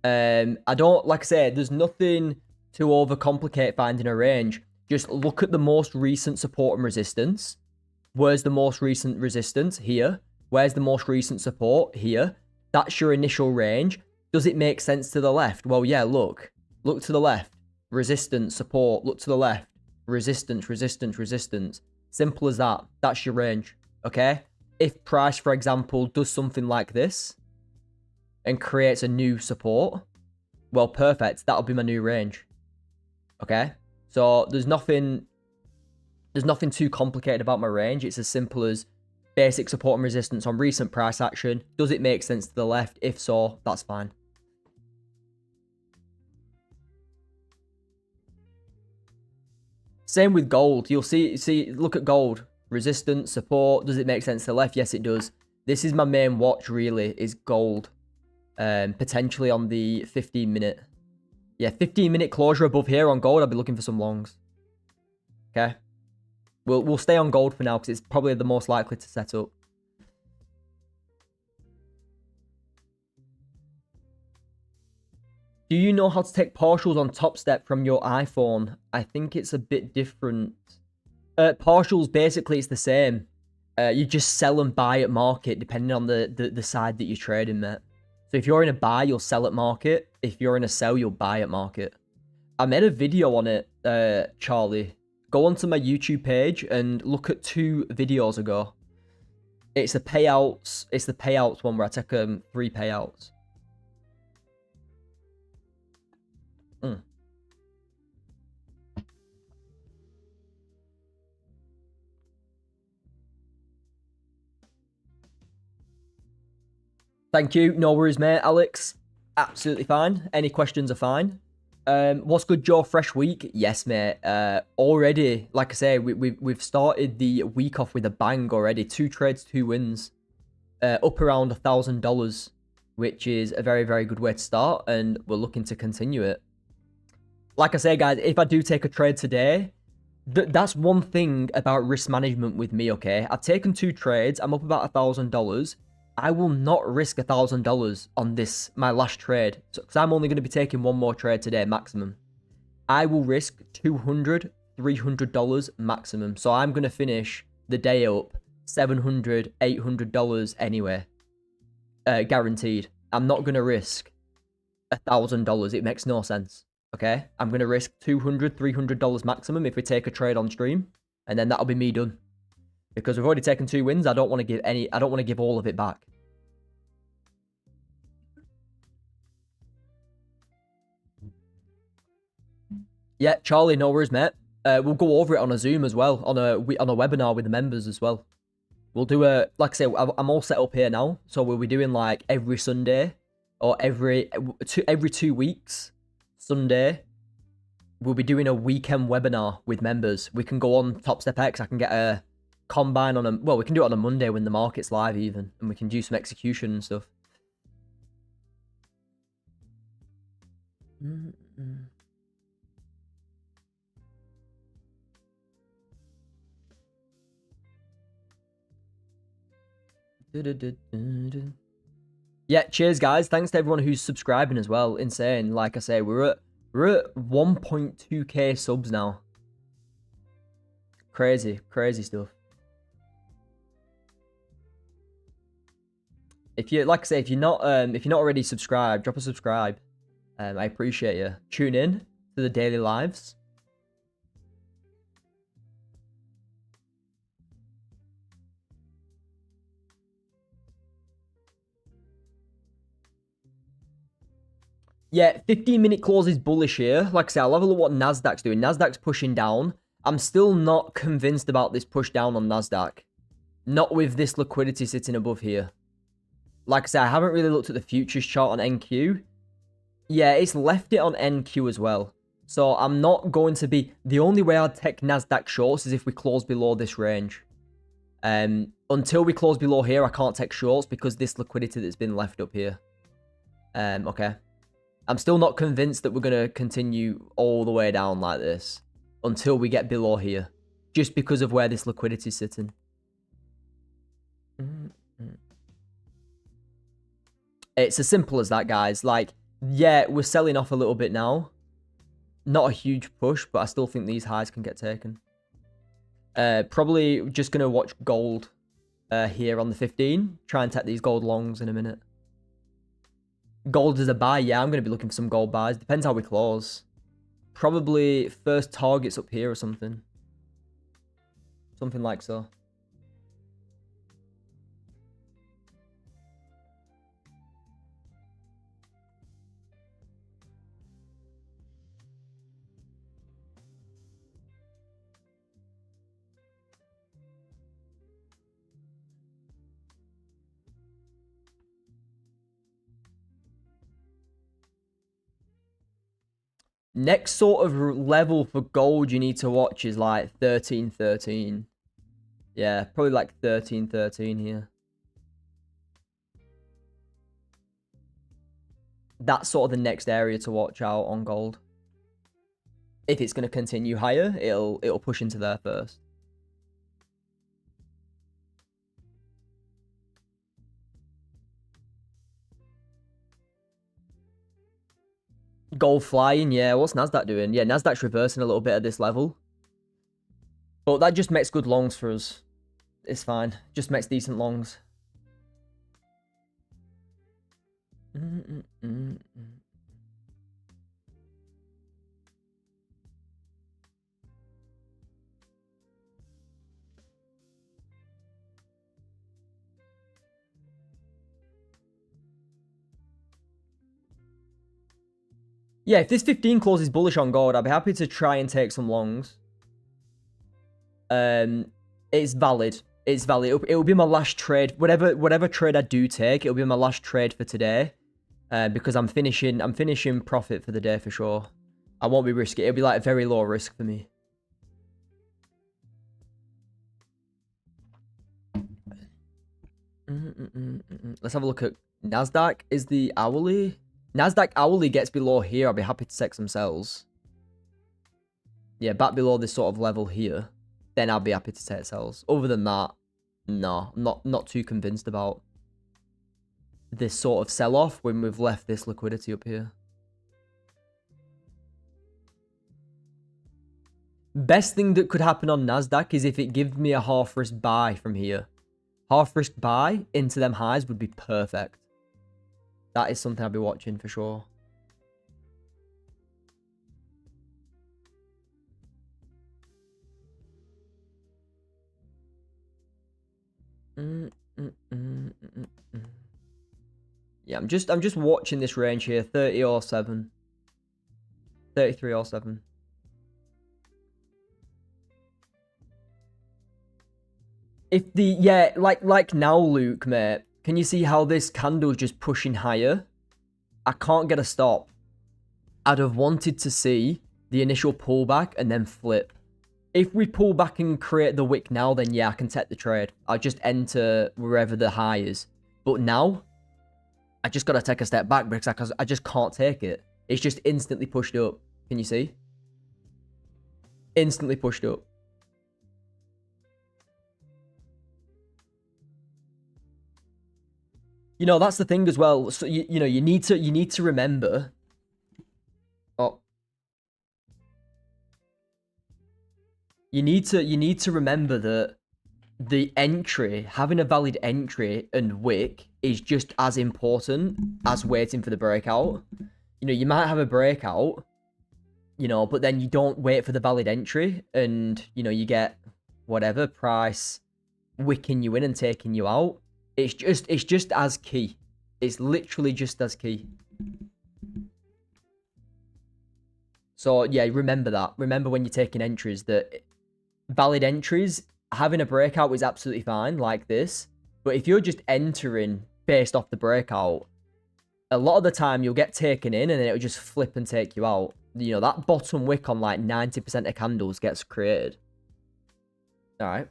I don't, like I said, there's nothing to overcomplicate finding a range. Just look at the most recent support and resistance. Where's the most recent resistance? Here. Where's the most recent support? Here. That's your initial range. Does it make sense to the left? Well, yeah, look. Look to the left. Resistance, support. Look to the left. Resistance, resistance, resistance. Simple as that. That's your range. Okay? If price, for example, does something like this and creates a new support, well, perfect. That'll be my new range. Okay? So there's nothing too complicated about my range. It's as simple as basic support and resistance on recent price action. Does it make sense to the left? If so, that's fine. Same with gold. You'll see, look at gold. Resistance, support. Does it make sense to the left? Yes, it does. This is my main watch, really, is gold. Potentially on the 15-minute. Yeah, 15-minute closure above here on gold. I'll be looking for some longs. Okay. We'll stay on gold for now because it's probably the most likely to set up. Do you know how to take partials on Top Step from your iPhone? I think it's a bit different. Partials, basically, it's the same. You just sell and buy at market depending on the side that you're trading, mate. So if you're in a buy, you'll sell at market. If you're in a sell, you'll buy at market. I made a video on it, Charlie. Go onto my YouTube page and look at 2 videos ago. It's the payouts one where I take 3 payouts. Thank you. No worries, mate. Alex, absolutely fine. Any questions are fine. What's good, Joe? Fresh week? Yes, mate. Already, like I say, we've started the week off with a bang already. 2 trades, 2 wins. Up around $1,000, which is a very, very good way to start, and we're looking to continue it. Like I say, guys, if I do take a trade today, that's one thing about risk management with me, okay? I've taken 2 trades. I'm up about $1,000. I will not risk $1,000 on this, my last trade. Because I'm only going to be taking 1 more trade today, maximum. I will risk $200, $300 maximum. So I'm going to finish the day up $700, $800 anyway. Guaranteed. I'm not going to risk $1,000. It makes no sense. Okay? I'm going to risk $200, $300 maximum if we take a trade on stream. And then that'll be me done. Because we've already taken 2 wins, I don't want to give all of it back. Yeah, Charlie, no worries, mate. We'll go over it on a Zoom as well, on a webinar with the members as well. We'll do a, like I say, I'm all set up here now, so we'll be doing like every Sunday or every 2 weeks, Sunday. We'll be doing a weekend webinar with members. We can go on Top Step X. I can get a combine on a, well, we can do it on a Monday when the market's live even, and we can do some execution and stuff. Yeah, cheers guys. Thanks to everyone who's subscribing as well. Insane. Like I say, we're at 1.2k subs now. Crazy stuff. If you, like I say, if you're not already subscribed, drop a subscribe. I appreciate you. Tune in to the daily lives. Yeah, 15-minute close is bullish here. Like I say, I'll have a look what NASDAQ's doing. NASDAQ's pushing down. I'm still not convinced about this push down on NASDAQ. Not with this liquidity sitting above here. Like I say, I haven't really looked at the futures chart on NQ. Yeah, it's left it on NQ as well. So I'm not going to be... The only way I'd take NASDAQ shorts is if we close below this range. Until we close below here, I can't take shorts because this liquidity that's been left up here. Okay. I'm still not convinced that we're going to continue all the way down like this until we get below here. Just because of where this liquidity is sitting. It's as simple as that, guys. Like, yeah, we're selling off a little bit now. Not a huge push, but I still think these highs can get taken. Probably just going to watch gold here on the 15. Try and take these gold longs in a minute. Gold is a buy. Yeah, I'm going to be looking for some gold buys. Depends how we close. Probably first targets up here or something. Something like so. Next sort of level for gold you need to watch is like 13.13. Yeah, probably like 13.13 here. That's sort of the next area to watch out on gold. If it's going to continue higher, it'll push into there first. Gold flying, yeah. What's NASDAQ doing? Yeah, NASDAQ's reversing a little bit at this level. But that just makes good longs for us. It's fine. Just makes decent longs. Yeah, if this 15 closes bullish on gold, I'd be happy to try and take some longs. It's valid. It's valid. It'll be my last trade. Whatever trade I do take, it'll be my last trade for today. Because I'm finishing profit for the day for sure. I won't be risky. It'll be like very low risk for me. Let's have a look at NASDAQ. Is the hourly? NASDAQ hourly gets below here. I'll be happy to take some sells. Yeah, back below this sort of level here. Then I'll be happy to take sells. Other than that, no, not too convinced about this sort of sell-off when we've left this liquidity up here. Best thing that could happen on NASDAQ is if it gives me a half-risk buy from here. Half-risk buy into them highs would be perfect. That is something I'll be watching for sure. Yeah, I'm just watching this range here. 30 or 7. 33 or 7. If the, yeah, like now, Luke, mate, can you see how this candle's just pushing higher? I can't get a stop. I'd have wanted to see the initial pullback and then flip. If we pull back and create the wick now, then yeah, I can take the trade. I'll just enter wherever the high is. But now, I just got to take a step back because I just can't take it. It's just instantly pushed up. Can you see? Instantly pushed up. You know, that's the thing as well. So you know, you need to remember. Oh. You need to remember that the entry, having a valid entry and wick is just as important as waiting for the breakout. You know, you might have a breakout, you know, but then you don't wait for the valid entry and, you know, you get whatever price wicking you in and taking you out. It's just as key. It's literally just as key. So yeah, remember that. Remember when you're taking entries that valid entries, having a breakout is absolutely fine like this. But if you're just entering based off the breakout, a lot of the time you'll get taken in and then it'll just flip and take you out. You know, that bottom wick on like 90% of candles gets created. All right.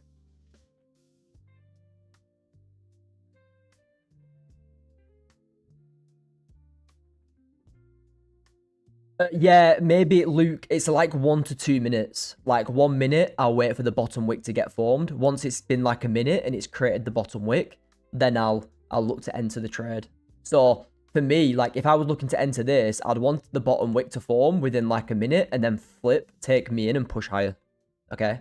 Yeah, maybe, Luke, it's like 1 to 2 minutes. Like 1 minute, I'll wait for the bottom wick to get formed. Once it's been like a minute and it's created the bottom wick, then I'll look to enter the trade. So for me, like if I was looking to enter this, I'd want the bottom wick to form within like a minute and then flip, take me in and push higher. Okay?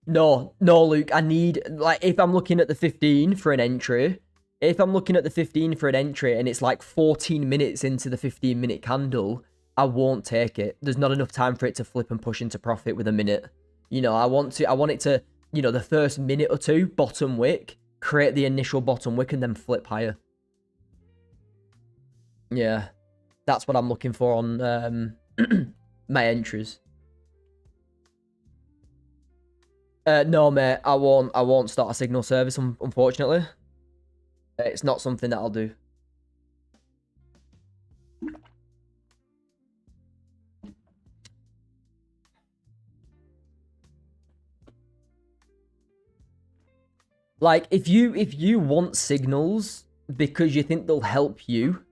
No, Luke, I need, like, if I'm looking at the 15 for an entry, if I'm looking at the 15 for an entry and it's like 14 minutes into the 15-minute candle, I won't take it. There's not enough time for it to flip and push into profit with a minute. You know, I want it to, you know, the first minute or two, bottom wick, create the initial bottom wick and then flip higher. Yeah, that's what I'm looking for on my entries. No, mate, I won't start a signal service, unfortunately. It's not something that I'll do. Like, if you want signals because you think they'll help you,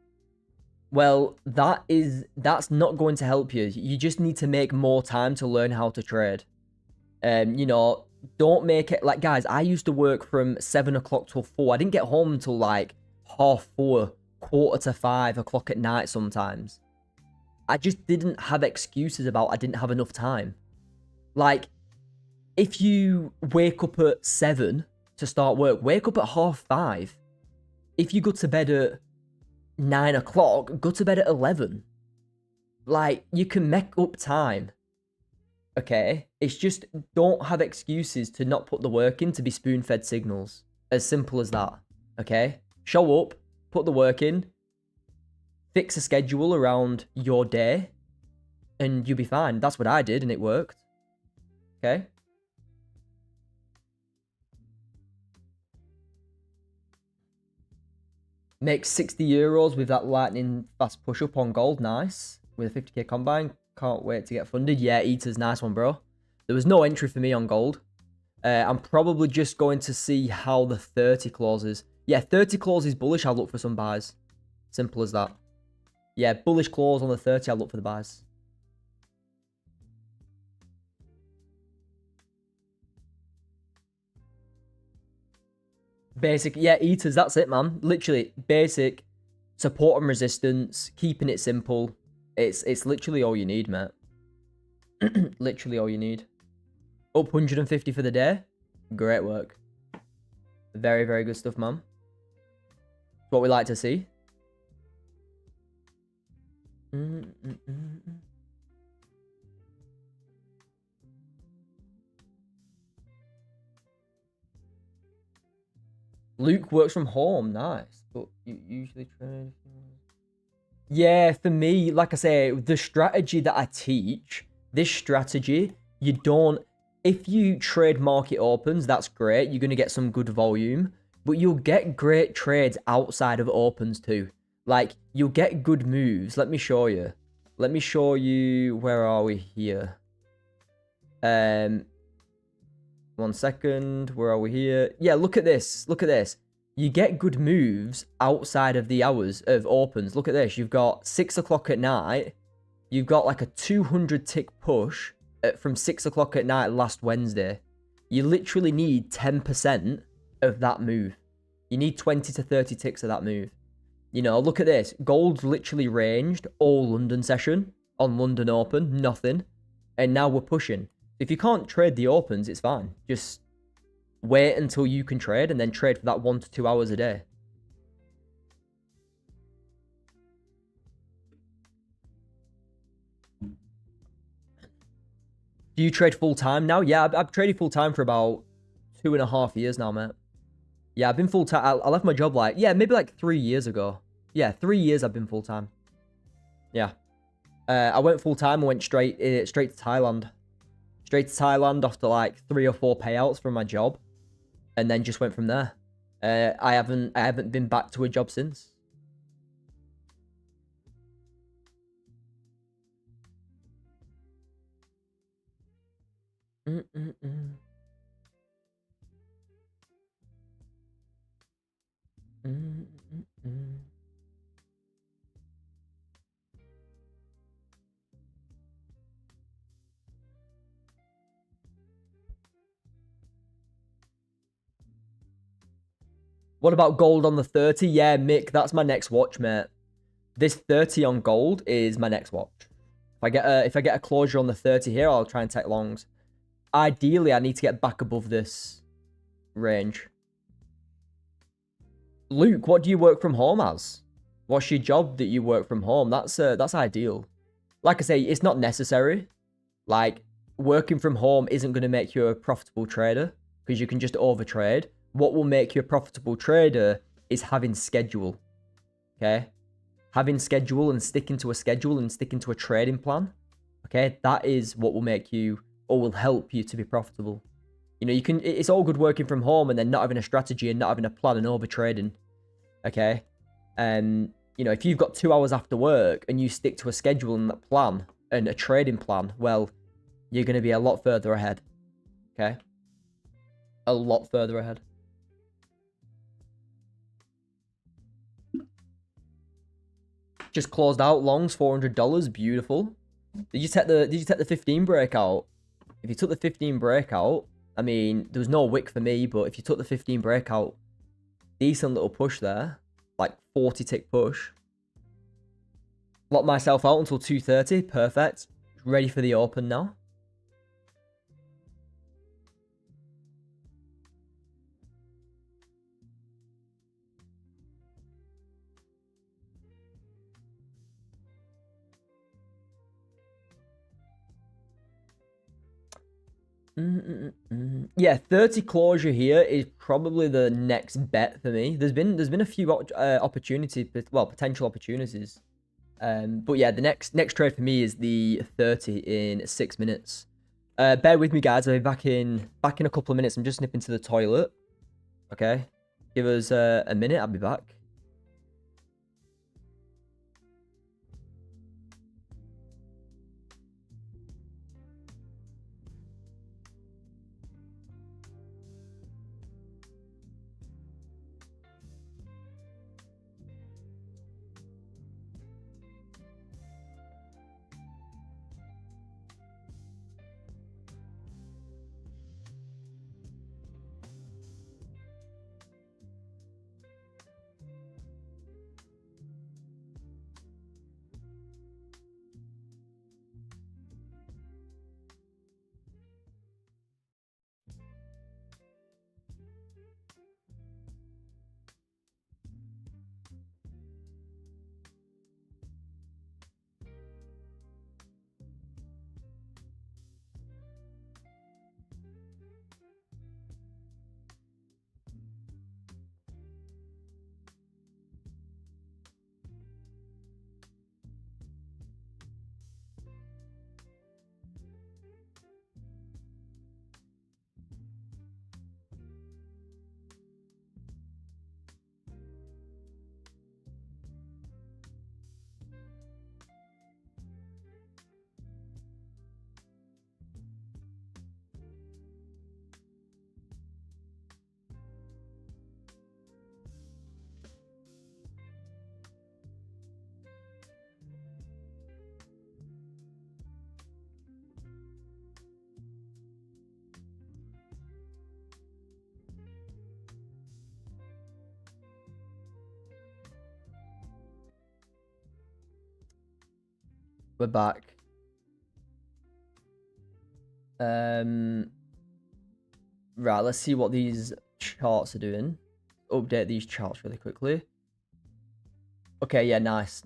well, that's not going to help you. You just need to make more time to learn how to trade. You know, don't make it like, guys, I used to work from 7 o'clock till 4. I didn't get home until like 4:30, 4:45 o'clock at night sometimes. I just didn't have excuses about I didn't have enough time. Like, if you wake up at 7 to start work, wake up at 5:30. If you go to bed at 9 o'clock, go to bed at 11. Like, you can make up time. Okay? It's just, don't have excuses to not put the work in to be spoon-fed signals. As simple as that. Okay? Show up, put the work in, fix a schedule around your day, and you'll be fine. That's what I did, and it worked. Okay? Make 60 euros with that lightning fast push-up on gold. Nice. With a 50k combine. Can't wait to get funded. Yeah, Eater's nice one, bro. There was no entry for me on gold. I'm probably just going to see how the 30 closes. Yeah, 30 closes bullish. I'll look for some buys. Simple as that. Yeah, bullish close on the 30. I'll look for the buys. Basic. Yeah, Eaters. That's it, man. Literally, basic. Support and resistance. Keeping it simple. It's literally all you need, mate. Literally all you need. Up 150 for the day. Great work. Very, very good stuff, man. What we like to see. Luke works from home. Nice. But you usually trade. Yeah, for me, like I say, the strategy that I teach, this strategy, you don't. If you trade market opens, that's great. You're going to get some good volume, but you'll get great trades outside of opens too. Like, you'll get good moves. Let me show you. Let me show you. Where are we here? 1 second. Where are we here? Yeah, look at this. Look at this. You get good moves outside of the hours of opens. Look at this. You've got 6 o'clock at night. You've got like a 200 tick push from 6 o'clock at night last Wednesday. You literally need 10% of that move. You need 20 to 30 ticks of that move. You know, look at this. Gold's literally ranged all London session on London Open. Nothing. And now we're pushing. If you can't trade the opens, it's fine. Just wait until you can trade and then trade for that 1 to 2 hours a day. Do you trade full time now? Yeah, I've traded full time for about 2.5 years now, mate. Yeah, I've been full time. I left my job maybe like 3 years ago. Yeah, 3 years I've been full time. Yeah. I went full time and went straight to Thailand. Straight to Thailand after like 3 or 4 payouts from my job. And then just went from there. I haven't been back to a job since. What about gold on the 30? Yeah, Mick, that's my next watch, mate. This 30 on gold is my next watch. If I get a closure on the 30 here, I'll try and take longs. Ideally, I need to get back above this range. Luke, what do you work from home as? What's your job that you work from home? That's ideal. Like I say, it's not necessary. Like, working from home isn't going to make you a profitable trader because you can just overtrade. What will make you a profitable trader is having schedule. Okay? Having schedule and sticking to a schedule and sticking to a trading plan. Okay? That is what will make you or will help you to be profitable. You know, it's all good working from home and then not having a strategy and not having a plan and overtrading. Okay? You know, if you've got 2 hours after work and you stick to a schedule and a plan and a trading plan, well, you're going to be a lot further ahead. Okay? A lot further ahead. Just closed out longs, $400. Beautiful. Did you take the 15 breakout? If you took the 15 breakout, I mean, there was no wick for me, but if you took the 15 breakout, decent little push there. Like 40 tick push. Lock myself out until 2:30. Perfect. Ready for the open now. Yeah, 30 closure here is probably the next bet for me. There's been a few opportunities, well, potential opportunities. But yeah, the next trade for me is the 30 in 6 minutes. Bear with me, guys. I'll be back in a couple of minutes. I'm just nipping to the toilet. Okay, give us a minute. I'll be back. we're back. Right, let's see what these charts are doing. Update these charts really quickly. Okay, yeah, nice.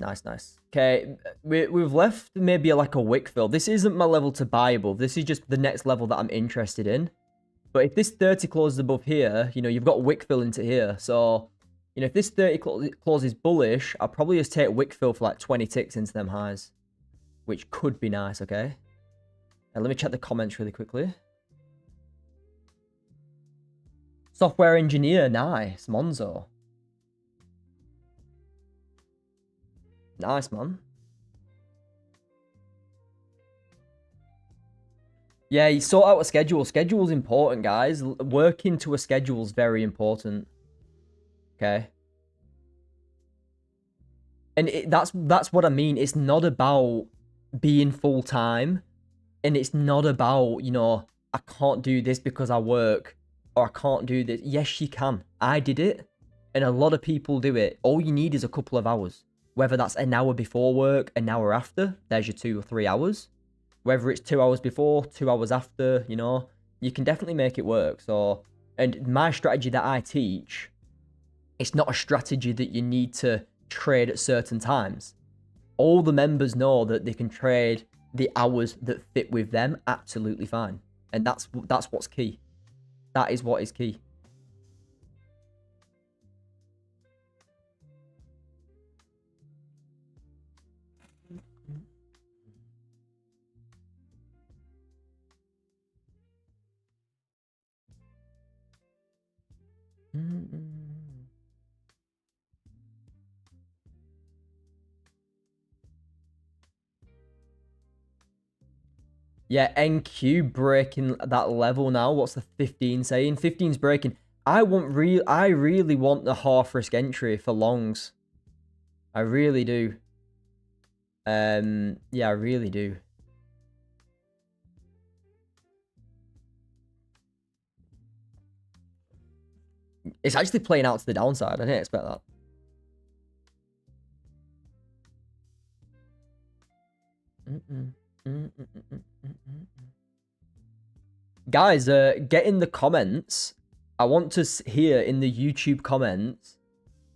Okay, we've left maybe like a wick fill. This isn't my level to buy above. This is just the next level that I'm interested in. But if this 30 closes above here, you know, you've got wick fill into here. So, you know, if this 30 closes bullish, I'll probably just take wick fill for like 20 ticks into them highs, which could be nice, okay? And let me check the comments really quickly. Software engineer, nice. Monzo. Nice, man. Yeah, you sort out a schedule. Schedule's important, guys. Working to a schedule is very important. Okay. And that's what I mean. It's not about being full-time. And it's not about, you know, I can't do this because I work. Or I can't do this. Yes, you can. I did it. And a lot of people do it. All you need is a couple of hours. Whether that's an hour before work, an hour after. There's your 2 or 3 hours. Whether it's 2 hours before, 2 hours after, you know, you can definitely make it work. So, and my strategy that I teach, it's not a strategy that you need to trade at certain times. All the members know that they can trade the hours that fit with them absolutely fine. And that's what's key. That is what is key. Yeah, NQ breaking that level now. What's the 15 saying? 15's breaking. I really want the half risk entry for longs. I really do. Yeah, I really do. It's actually playing out to the downside. I didn't expect that. Guys, get in the comments. I want to hear in the YouTube comments,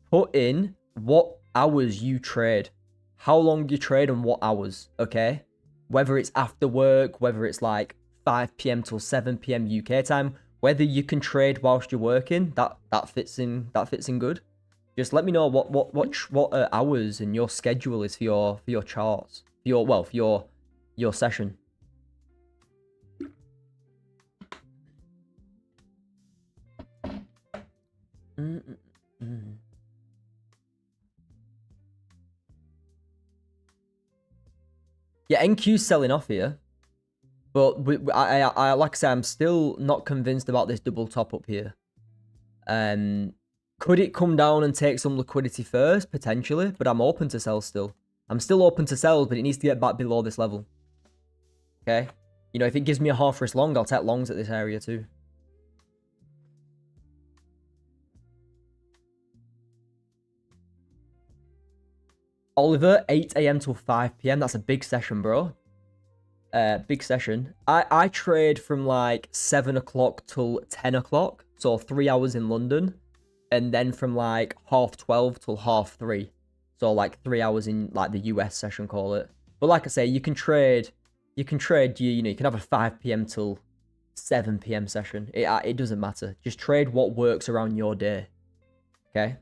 put in what hours you trade, how long you trade and what hours, okay? Whether it's after work, whether it's like 5 p.m. till 7 p.m. UK time, whether you can trade whilst you're working, that fits in good. Just let me know what hours and your schedule is for your charts, for your session. Yeah, NQ's selling off here, but I like I say, I'm still not convinced about this double top up here. Could it come down and take some liquidity first? Potentially, but I'm open to sell still. I'm still open to sell, but it needs to get back below this level. Okay? You know, if it gives me a half risk long, I'll take longs at this area too. Oliver, 8 a.m. till 5 p.m. That's a big session, bro. Big session. I trade from like 7 o'clock till 10 o'clock. So 3 hours in London. And then from like 12:30 till 3:30. So like 3 hours in like the US session, call it. But like I say, you can trade, you know, you can have a 5 p.m. till 7 p.m. session. It doesn't matter. Just trade what works around your day. Okay?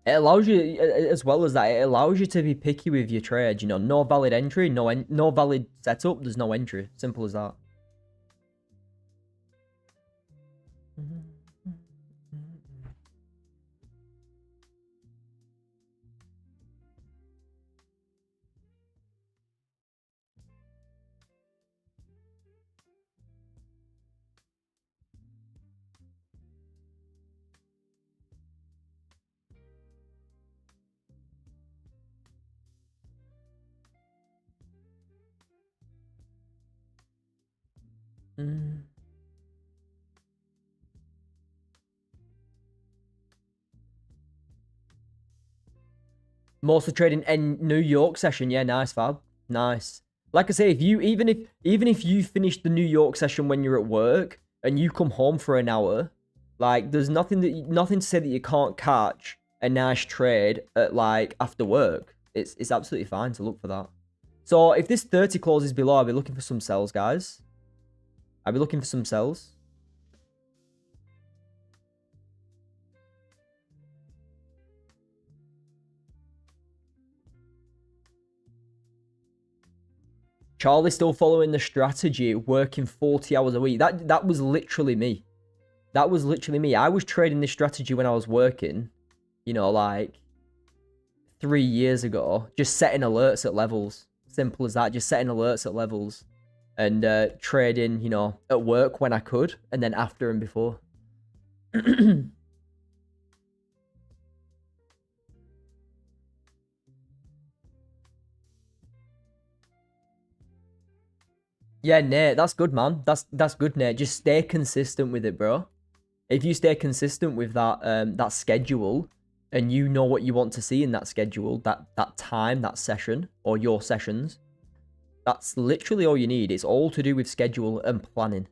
It allows you, as well as that, it allows you to be picky with your trade. You know, no valid entry, no valid setup, there's no entry. Simple as that. Mostly trading in New York session. Yeah, nice, Fab. Nice. Like I say, if you even if you finish the New York session when you're at work and you come home for an hour, like there's nothing to say that you can't catch a nice trade at like after work. It's absolutely fine to look for that. So if this 30 closes below, I'll be looking for some sells, guys. I'll be looking for some sells. Charlie's still following the strategy, working 40 hours a week. That was literally me. That was literally me. I was trading this strategy when I was working, you know, like 3 years ago, just setting alerts at levels. Simple as that, just setting alerts at levels. And trading, you know, at work when I could, and then after and before. Yeah, Nate, that's good, man. That's good, Nate. Just stay consistent with it, bro. If you stay consistent with that that schedule, and you know what you want to see in that schedule, that time, that session, or your sessions, that's literally all you need. It's all to do with schedule and planning.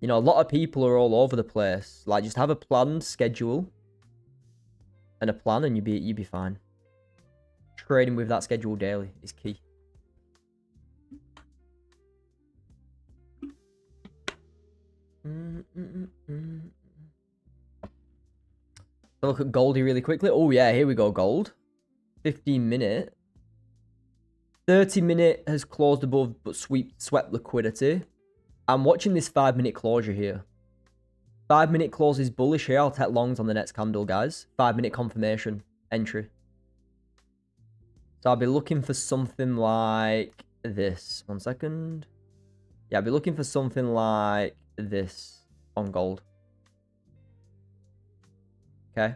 You know, a lot of people are all over the place. Like, just have a planned schedule and a plan, and you'd be fine. Trading with that schedule daily is key. Look at Goldie really quickly. Oh yeah, here we go, gold. 15-minute. 30-minute has closed above but swept liquidity. I'm watching this 5-minute closure here. 5-minute close is bullish here. I'll take longs on the next candle, guys. 5-minute confirmation entry. So I'll be looking for something like this. 1 second. Yeah, I'll be looking for something like this on gold. Okay.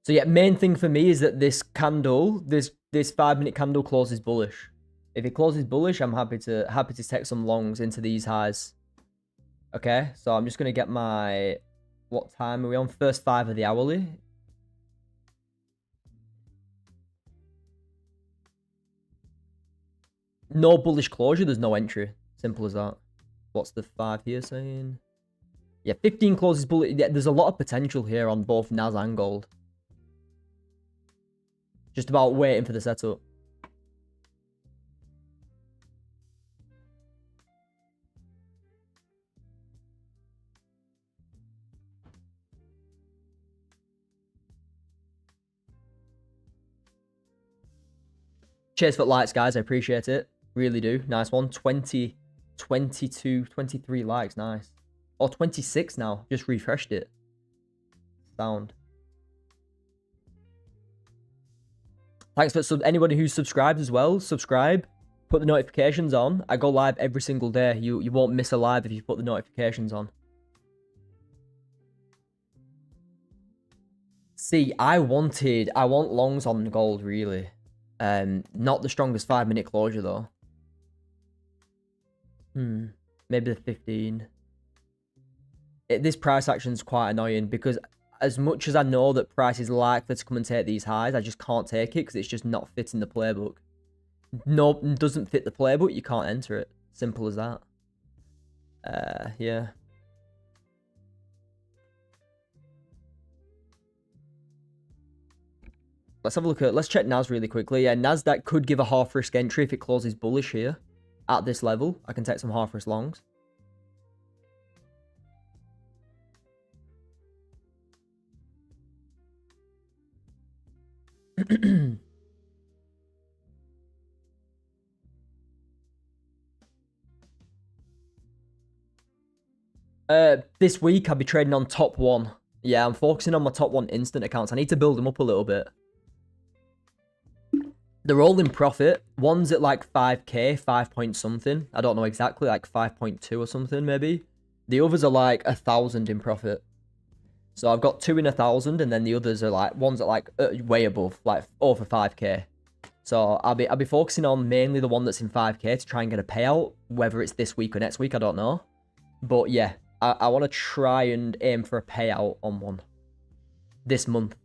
So yeah, main thing for me is that this candle, this 5-minute candle closes bullish. If it closes bullish, I'm happy to take some longs into these highs. Okay, so I'm just gonna get my, what time are we on? First 5 of the hourly. No bullish closure, there's no entry. Simple as that. What's the 5 here saying? Yeah, 15 closes bullish. Yeah, there's a lot of potential here on both NAS and gold. Just about waiting for the setup. Cheers for likes, guys. I appreciate it. Really do. Nice one. 20, 22, 23 likes. Nice. Oh, 26 now. Just refreshed it. Sound. Thanks for anybody who subscribes as well. Subscribe. Put the notifications on. I go live every single day. You won't miss a live if you put the notifications on. See, I want longs on gold, really. Not the strongest 5-minute closure though. Maybe the 15. This price action is quite annoying because as much as I know that price is likely to come and take these highs, I just can't take it because it's just not fitting the playbook. No, doesn't fit the playbook, you can't enter it. Simple as that. Yeah. Let's have a look at, let's check NAS really quickly. Yeah, NASDAQ could give a half risk entry if it closes bullish here at this level. I can take some half risk longs. This week I'll be trading on top 1. Yeah, I'm focusing on my top 1 instant accounts. I need to build them up a little bit. They're all in profit. One's at like 5k, 5 point something. I don't know exactly, like 5.2 or something maybe. The others are like 1,000 in profit. So I've got 2 in 1,000, and then the others are like ones that like way above, like over 5k. So I'll be focusing on mainly the one that's in 5k to try and get a payout. Whether it's this week or next week, I don't know. But yeah, I want to try and aim for a payout on one this month.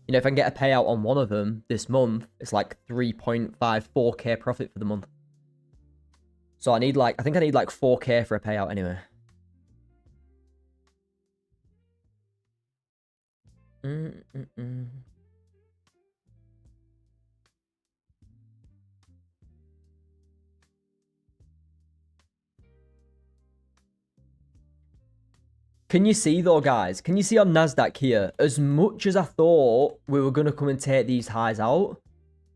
You know, if I can get a payout on one of them this month, it's like 3.54k profit for the month. So I think I need like 4k for a payout anyway. Can you see though, guys? Can you see on NASDAQ here? As much as I thought we were going to come and take these highs out,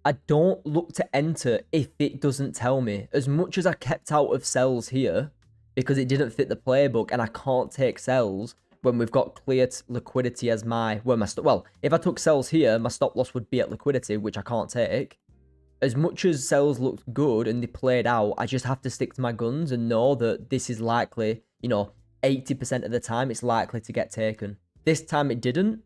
I don't look to enter if it doesn't tell me. As much as I kept out of sells here because it didn't fit the playbook and I can't take sells when we've got clear liquidity as my... Well, if I took sells here, my stop loss would be at liquidity, which I can't take. As much as sells looked good and they played out, I just have to stick to my guns and know that this is likely, you know, 80% of the time it's likely to get taken. This time it didn't,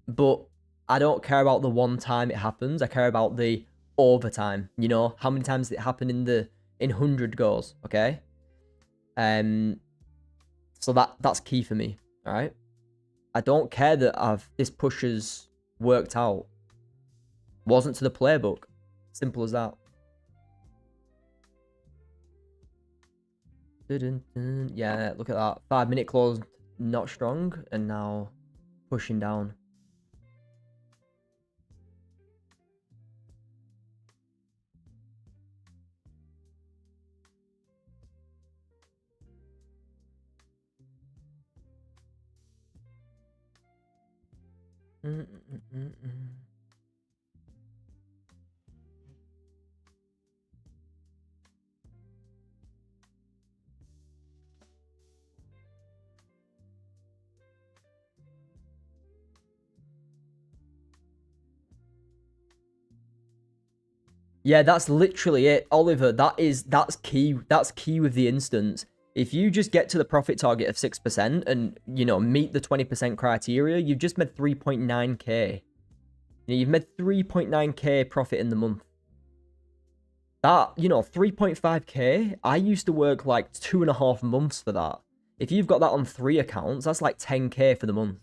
but I don't care about the one time it happens. I care about the overtime, you know, how many times it happened in 100 goes, okay? So that's key for me, all right? I don't care that this push has worked out. Wasn't to the playbook. Simple as that. Yeah, look at that. 5-minute close, not strong, and now pushing down. Yeah, that's literally it, Oliver. That's key. That's key with the instance. If you just get to the profit target of 6% and, you know, meet the 20% criteria, you've just made 3.9k. You've made 3.9k profit in the month. That, you know, 3.5k, I used to work like 2.5 months for that. If you've got that on 3 accounts, that's like 10k for the month.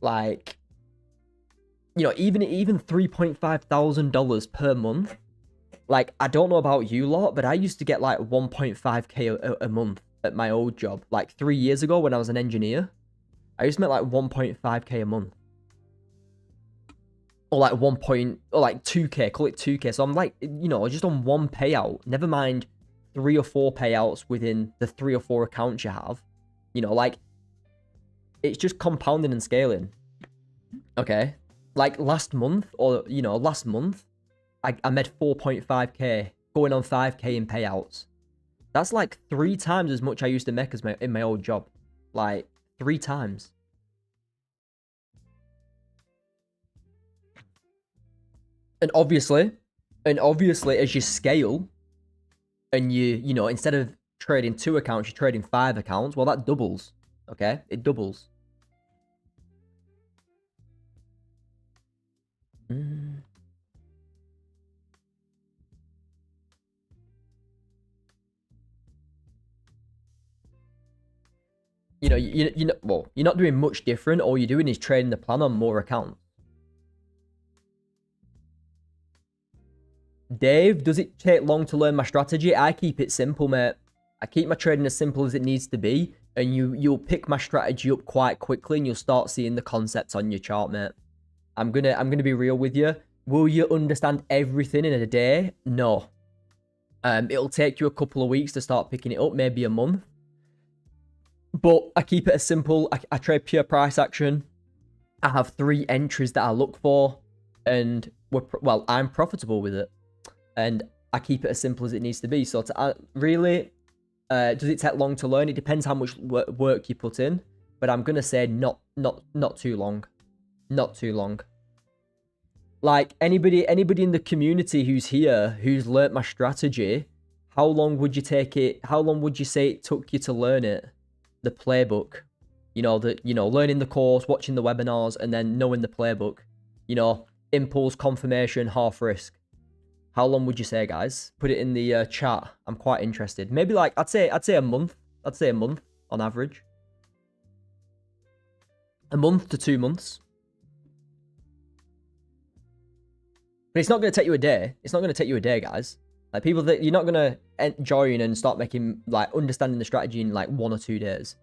Like, you know, even $3,500 per month. Like, I don't know about you lot, but I used to get like 1.5k a month at my old job. Like 3 years ago when I was an engineer, I used to make like 1.5k a month. Or like 2k, call it 2k. So I'm like, you know, just on one payout, never mind 3 or 4 payouts within the 3 or 4 accounts you have. You know, like, it's just compounding and scaling. Okay. Like last month, I made 4.5k going on 5k in payouts. That's like 3 times as much I used to make as in my old job. Like 3 times. And obviously, as you scale and you know, instead of trading 2 accounts, you're trading 5 accounts, well, that doubles. Okay? It doubles. You know, you're not doing much different. All you're doing is trading the plan on more accounts. Dave, does it take long to learn my strategy? I keep it simple, mate. I keep my trading as simple as it needs to be, and you'll pick my strategy up quite quickly, and you'll start seeing the concepts on your chart, mate. I'm gonna be real with you. Will you understand everything in a day? No. It'll take you a couple of weeks to start picking it up, maybe a month. But I keep it as simple. I trade pure price action. I have 3 entries that I look for, and I'm profitable with it. And I keep it as simple as it needs to be. So really, does it take long to learn? It depends how much work you put in. But I'm gonna say not too long. Not too long. Like anybody in the community who's here, who's learnt my strategy, how long would you take it? How long would you say it took you to learn it? The playbook, learning the course, watching the webinars, and then knowing the playbook. Impulse, confirmation, half risk. How long would you say, guys? Put it in the chat. I'm quite interested. Maybe like I'd say a month. I'd say a month on average. A month to 2 months. But it's not going to take you a day. It's not going to take you a day, guys. Like people that you're not going to join and start making like understanding the strategy in like 1 or 2 days.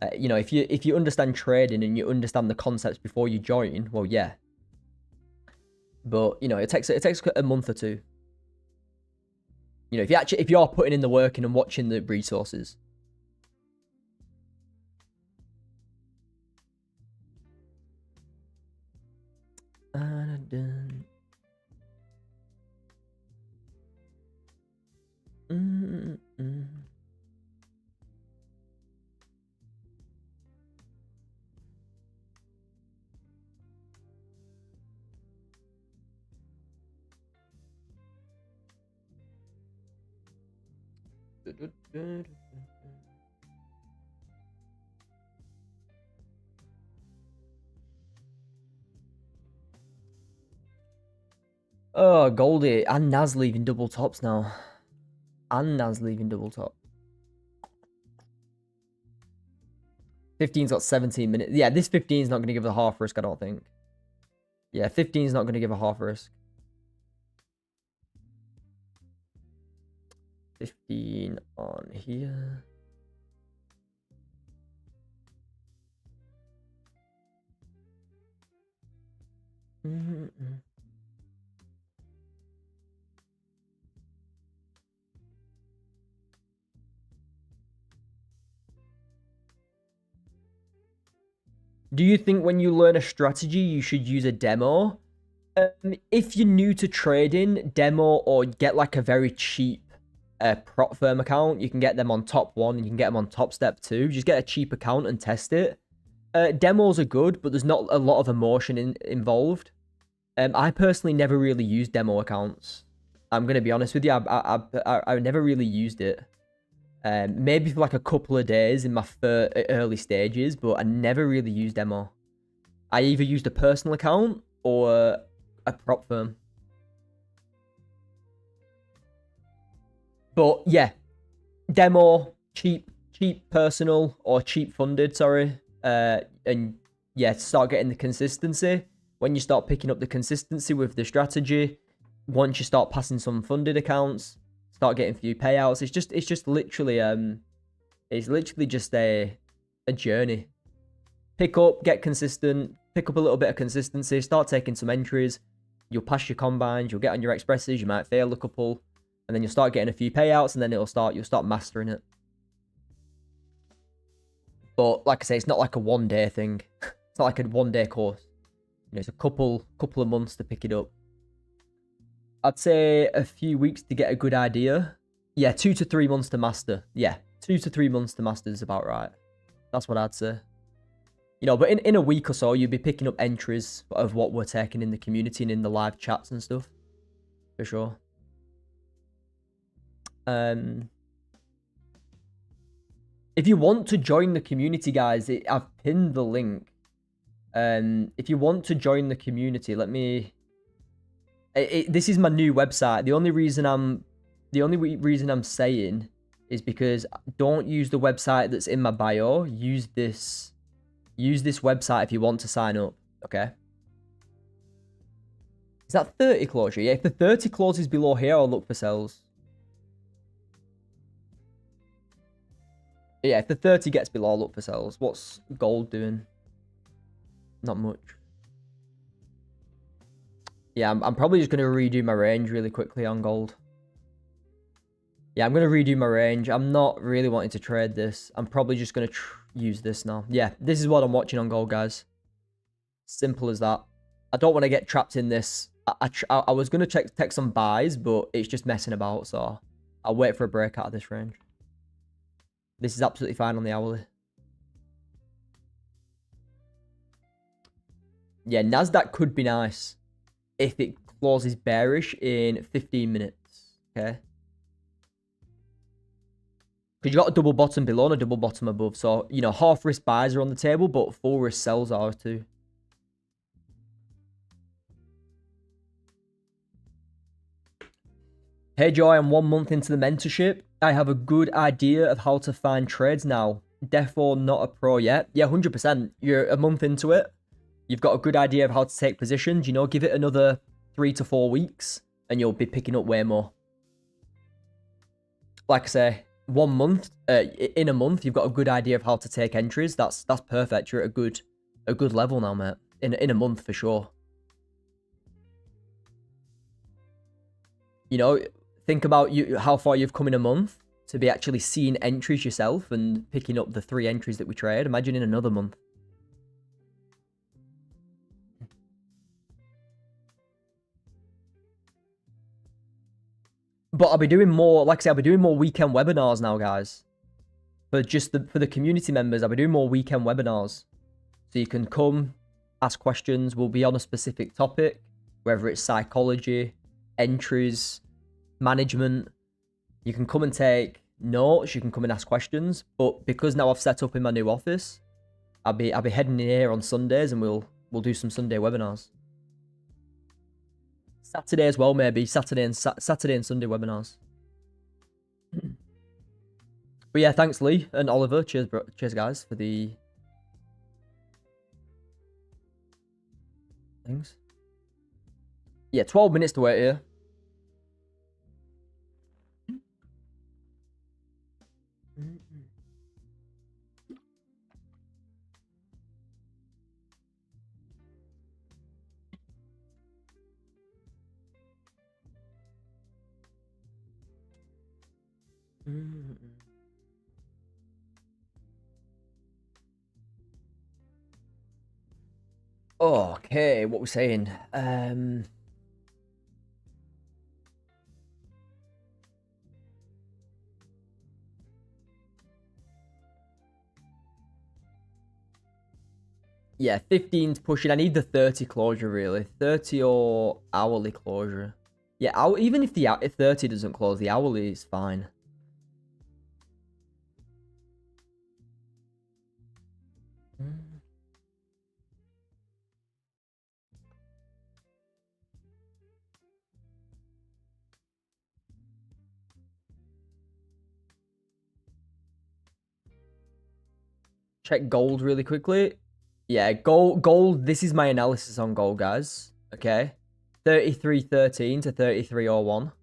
If you understand trading and you understand the concepts before you join, well, yeah. But it takes a month or two. If you are putting in the work in and watching the resources. Oh, Goldie and Naz leaving double tops now. And Naz leaving double top. 15's got 17 minutes. Yeah, this 15's not going to give a half risk, I don't think. Yeah, 15's not going to give a half risk. 15 on here. Do you think when you learn a strategy, you should use a demo? If you're new to trading, demo or get like a very cheap prop firm account. You can get them on top 1 and you can get them on top step 2. Just get a cheap account and test it. Demos are good, but there's not a lot of emotion involved. I personally never really used demo accounts. I'm going to be honest with you. I never really used it. Maybe for like a couple of days in my early stages, but I never really used demo. I either used a personal account or a prop firm. But yeah, demo, cheap personal or cheap funded, sorry. And yeah, start getting the consistency. When you start picking up the consistency with the strategy, once you start passing some funded accounts, start getting a few payouts. It's just literally just a journey. Pick up, get consistent, pick up a little bit of consistency, start taking some entries. You'll pass your combines, you'll get on your expresses, you might fail a couple, and then you'll start getting a few payouts, and then you'll start mastering it. But like I say, it's not like a 1-day thing. It's not like a 1-day course. It's a couple of months to pick it up. I'd say a few weeks to get a good idea. Yeah, 2 to 3 months to master. Yeah, 2 to 3 months to master is about right. That's what I'd say. But in a week or so, you'll be picking up entries of what we're taking in the community and in the live chats and stuff. For sure. If you want to join the community, guys, I've pinned the link. If you want to join the community, let me... this is my new website. The only reason I'm saying is because don't use the website that's in my bio. Use this website if you want to sign up. Okay. Is that 30 closure? Yeah, if the 30 closes below here, I'll look for sells. Yeah, if the 30 gets below, I'll look for sells. What's gold doing? Not much. Yeah, I'm probably just going to redo my range really quickly on gold. Yeah, I'm going to redo my range. I'm not really wanting to trade this. I'm probably just going to use this now. Yeah, this is what I'm watching on gold, guys. Simple as that. I don't want to get trapped in this. I was going to take some buys, but it's just messing about, so I'll wait for a break out of this range. This is absolutely fine on the hourly. Yeah, NASDAQ could be nice if it closes bearish in 15 minutes. Okay. Because you got a double bottom below and a double bottom above. So, you know, half risk buys are on the table, but full risk sells are too. Hey Joy, I'm 1 month into the mentorship. I have a good idea of how to find trades now. Therefore, not a pro yet. Yeah, 100%. You're a month into it. You've got a good idea of how to take positions. You know, give it another 3 to 4 weeks and you'll be picking up way more. Like I say, 1 month, in a month, you've got a good idea of how to take entries. That's perfect. You're at a good level now, mate. In a month for sure. You know, think about how far you've come in a month to be actually seeing entries yourself and picking up the 3 entries that we trade. Imagine in another month. But I'll be doing more, like I said, I'll be doing more weekend webinars now, guys. For the community members, I'll be doing more weekend webinars. So you can come, ask questions. We'll be on a specific topic, whether it's psychology, entries, management. You can come and take notes. You can come and ask questions. But because now I've set up in my new office, I'll be heading in here on Sundays and we'll do some Sunday webinars. Saturday as well, maybe Saturday and Sunday webinars. But yeah, thanks Lee and Oliver. Cheers, bro. Cheers, guys, for the things. Yeah, 12 minutes to wait here. Okay, what we're saying. Yeah, 15's pushing. I need the 30 closure, really. 30 or hourly closure. Yeah, even if 30 doesn't close, the hourly is fine. Check gold really quickly. Yeah, gold. This is my analysis on gold, guys. Okay, 33.13 to 33.01.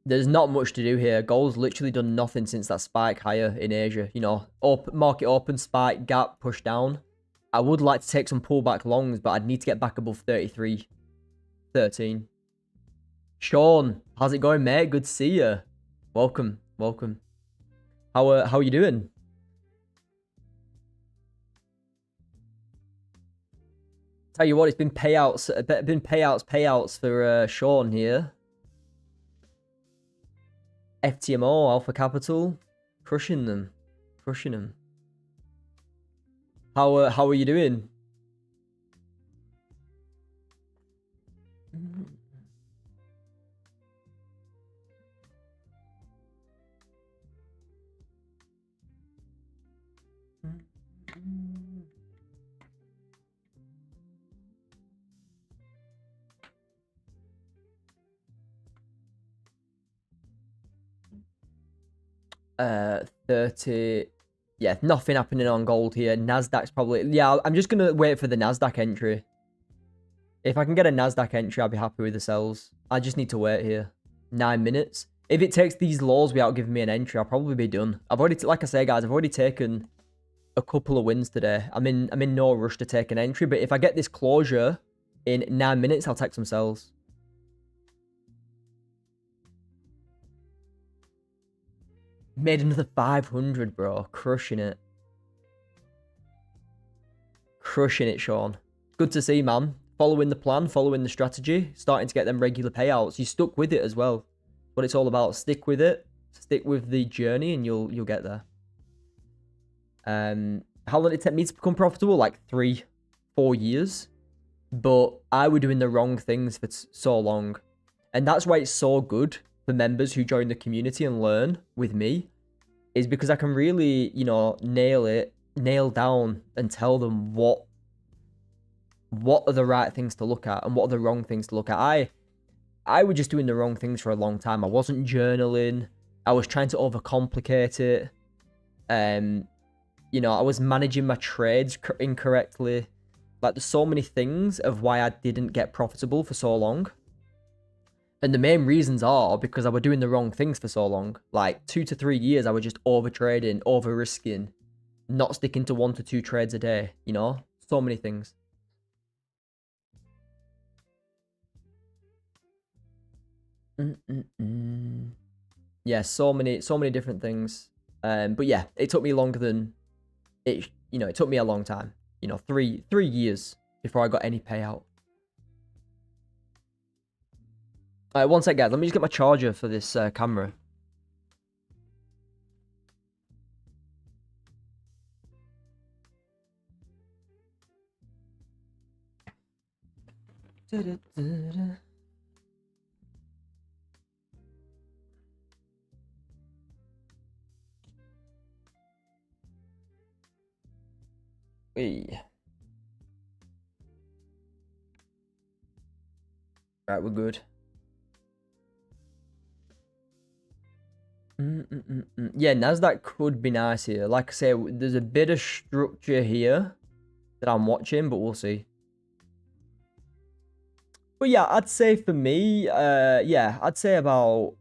There's not much to do here. Gold's literally done nothing since that spike higher in Asia. You know, market open, spike, gap, push down. I would like to take some pullback longs, but I'd need to get back above 33.13. Sean, how's it going, mate? Good to see you. Welcome. How are you doing? Tell you what, it's been payouts for Sean here. FTMO, Alpha Capital, crushing them. How are you doing? Uh, 30. Yeah, nothing happening on gold here. NASDAQ's probably... Yeah, I'm just going to wait for the NASDAQ entry. If I can get a NASDAQ entry, I'll be happy with the sells. I just need to wait here. 9 minutes. If it takes these lows without giving me an entry, I'll probably be done. I've already... Like I say, guys, I've already taken a couple of wins today. I'm in no rush to take an entry, but if I get this closure in 9 minutes, I'll take some sells. Made another 500, bro. Crushing it. Crushing it, Sean. Good to see, man. Following the plan, following the strategy, starting to get them regular payouts. You stuck with it as well. What it's all about. Stick with it. Stick with the journey and you'll get there. How long did it take me to become profitable? Like 3-4 years. But I was doing the wrong things for so long. And that's why it's so good for members who join the community and learn with me. is because I can really, you know, nail down and tell them what are the right things to look at and what are the wrong things to look at. I was just doing the wrong things for a long time. I wasn't journaling. I was trying to overcomplicate it. You know, I was managing my trades incorrectly. Like, there's so many things of why I didn't get profitable for so long. And the main reasons are because I was doing the wrong things for so long. Like 2 to 3 years, I was just over trading, over risking, not sticking to 1 to 2 trades a day. You know, so many things. Yeah, so many different things. But yeah, it took me longer than it. You know, it took me a long time. You know, 3 years before I got any payout. All right, one sec, guys. Let me just get my charger for this camera. Hey. Right, we're good. Yeah, NASDAQ could be nice here. Like I say, there's a bit of structure here that I'm watching, but we'll see. But yeah, I'd say for me, yeah, I'd say about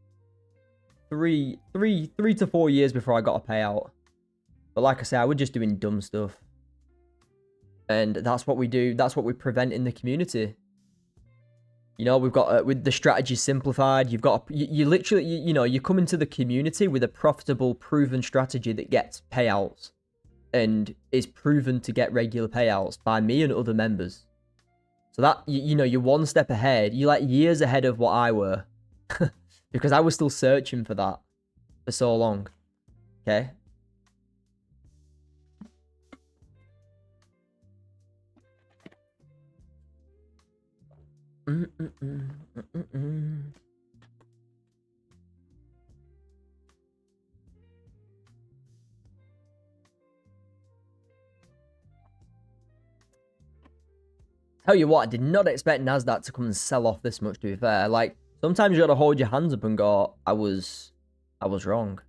three to 4 years before I got a payout. But like I say, I was just doing dumb stuff. And that's what we do. That's what we prevent in the community. You know, we've got, with the strategy simplified, you've got, you literally, you know, you come into the community with a profitable, proven strategy that gets payouts and is proven to get regular payouts by me and other members. So that, you know, you're one step ahead. You're like years ahead of what I were. Because I was still searching for that for so long. Okay? Tell you what, I did not expect NASDAQ to come and sell off this much, to be fair. Like, sometimes you gotta hold your hands up and go, I was wrong.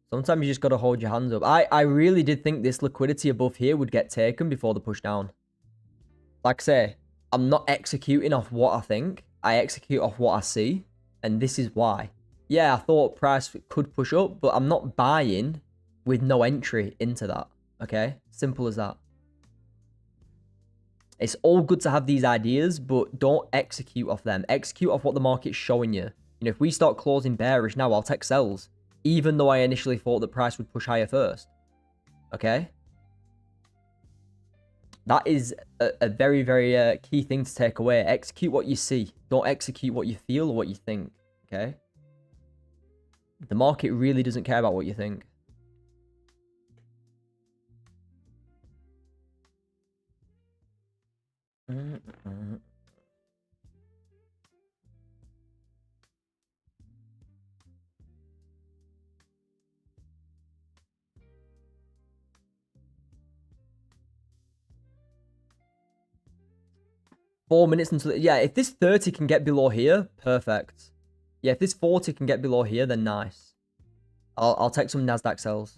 Sometimes you just gotta hold your hands up. I really did think this liquidity above here would get taken before the push down. Like I say, I'm not executing off what I think. I execute off what I see. And this is why. Yeah, I thought price could push up, but I'm not buying with no entry into that. Okay? Simple as that. It's all good to have these ideas, but don't execute off them. Execute off what the market's showing you. You know, if we start closing bearish now, I'll take sells, even though I initially thought the price would push higher first. Okay? That is a very, very key thing to take away. Execute what you see. Don't execute what you feel or what you think. Okay? The market really doesn't care about what you think. Mm-mm. 4 minutes until... Yeah, if this 30 can get below here, perfect. Yeah, if this 40 can get below here, then nice. I'll take some NASDAQ sells.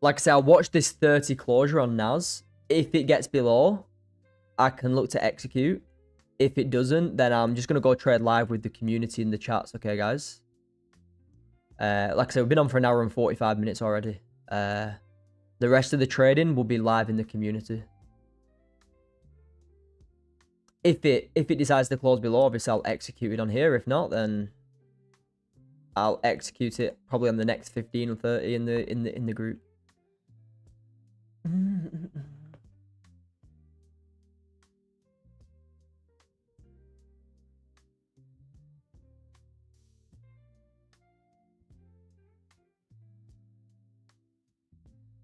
Like I say, I'll watch this 30 closure on NAS. If it gets below, I can look to execute. If it doesn't, then I'm just going to go trade live with the community in the chats. Okay, guys? Like I said, we've been on for an hour and 45 minutes already. The rest of the trading will be live in the community. If it decides to close below, obviously I'll execute it on here. If not, then I'll execute it probably on the next 15 or 30 in the group.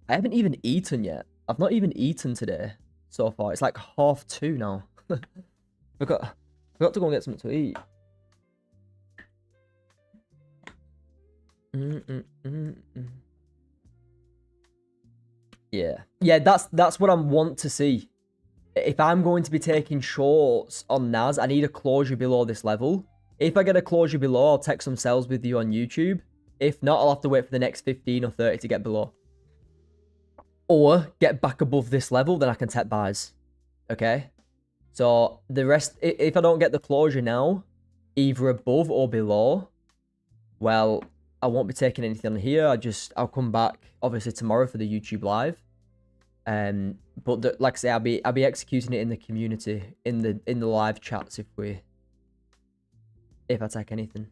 I haven't even eaten yet. I've not even eaten today so far. It's like 2:30 now. Forgot to go and get something to eat. Yeah, that's what I want to see. If I'm going to be taking shorts on NAS, I need a closure below this level. If I get a closure below, I'll take some sells with you on YouTube. If not, I'll have to wait for the next 15 or 30 to get below. Or get back above this level, then I can take buys. Okay? So the rest, if I don't get the closure now, either above or below, well, I won't be taking anything on here. I'll come back obviously tomorrow for the YouTube live. But like I say, I'll be executing it in the community, in the live chats if I take anything.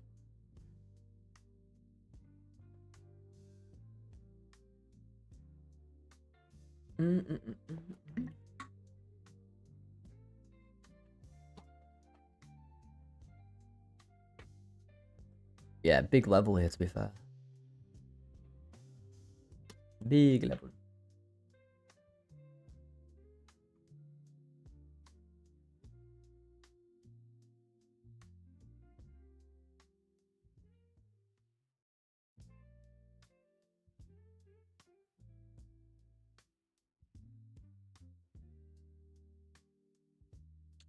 Yeah, big level here, to be fair. Big level.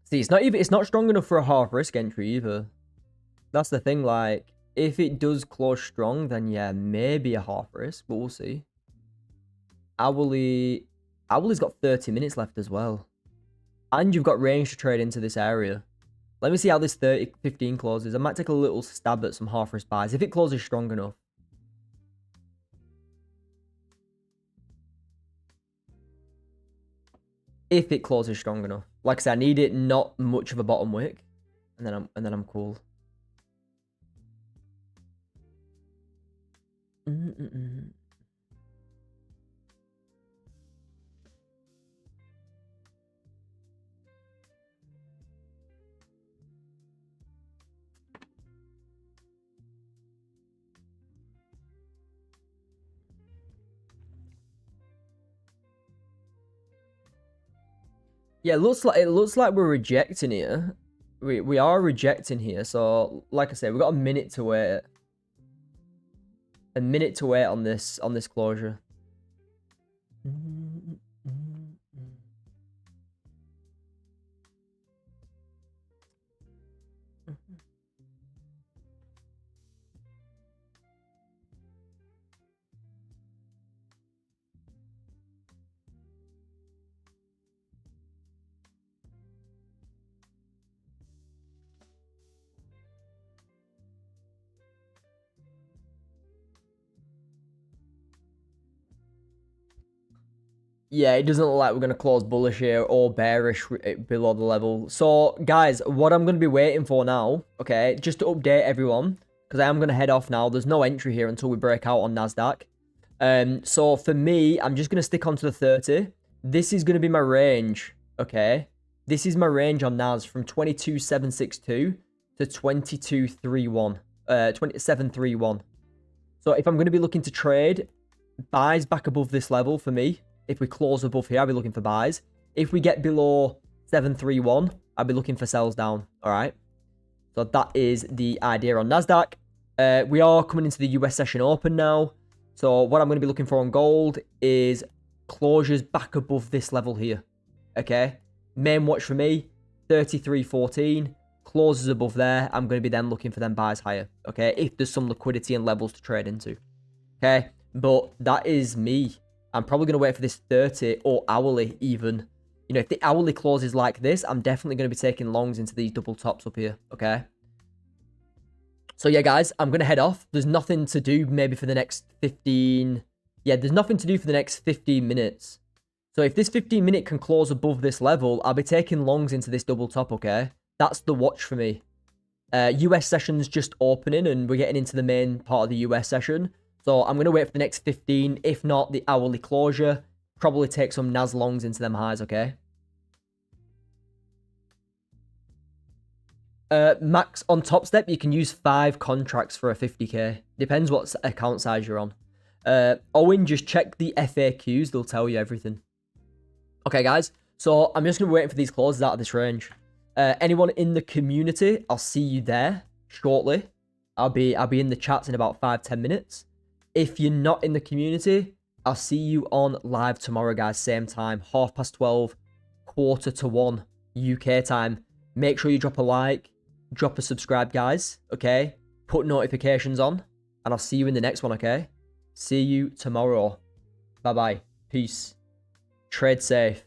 See, it's not strong enough for a half risk entry either. That's the thing, like, if it does close strong, then yeah, maybe a half risk, but we'll see. Owly's got 30 minutes left as well. And you've got range to trade into this area. Let me see how this 15 closes. I might take a little stab at some half risk buys if it closes strong enough. If it closes strong enough. Like I said, I need it not much of a bottom wick. And then I'm cool. Yeah, it looks like we're rejecting here. We are rejecting here. So, like I said, we've got a minute to wait. A minute to wait on this closure. Yeah, it doesn't look like we're going to close bullish here or bearish below the level. So, guys, what I'm going to be waiting for now, okay, just to update everyone, because I am going to head off now. There's no entry here until we break out on NASDAQ. So, for me, I'm just going to stick onto the 30. This is going to be my range, okay? This is my range on NAS from 22,762 to 22,312. 2731. So, if I'm going to be looking to trade, buys back above this level for me. If we close above here, I'll be looking for buys. If we get below 731, I'll be looking for sells down. All right. So that is the idea on NASDAQ. We are coming into the US session open now. So what I'm going to be looking for on gold is closures back above this level here. Okay. Main watch for me, 33.14. Closes above there. I'm going to be then looking for them buys higher. Okay. If there's some liquidity and levels to trade into. Okay. But that is me. I'm probably going to wait for this 30 or hourly even. You know, if the hourly closes like this, I'm definitely going to be taking longs into these double tops up here, okay? So, yeah, guys, I'm going to head off. There's nothing to do maybe for the next 15... Yeah, there's nothing to do for the next 15 minutes. So, if this 15-minute can close above this level, I'll be taking longs into this double top, okay? That's the watch for me. US session's just opening, and we're getting into the main part of the US session. So I'm going to wait for the next 15, if not the hourly closure. Probably take some NAS longs into them highs, okay? Max, on Top Step, you can use 5 contracts for a 50k. Depends what account size you're on. Owen, just check the FAQs. They'll tell you everything. Okay, guys. So I'm just going to be waiting for these closes out of this range. Anyone in the community, I'll see you there shortly. I'll be in the chats in about 5-10 minutes. If you're not in the community, I'll see you on live tomorrow, guys. Same time, 12:30, 1:45 UK time. Make sure you drop a like, drop a subscribe, guys. Okay? Put notifications on, and I'll see you in the next one, okay? See you tomorrow. Bye-bye. Peace. Trade safe.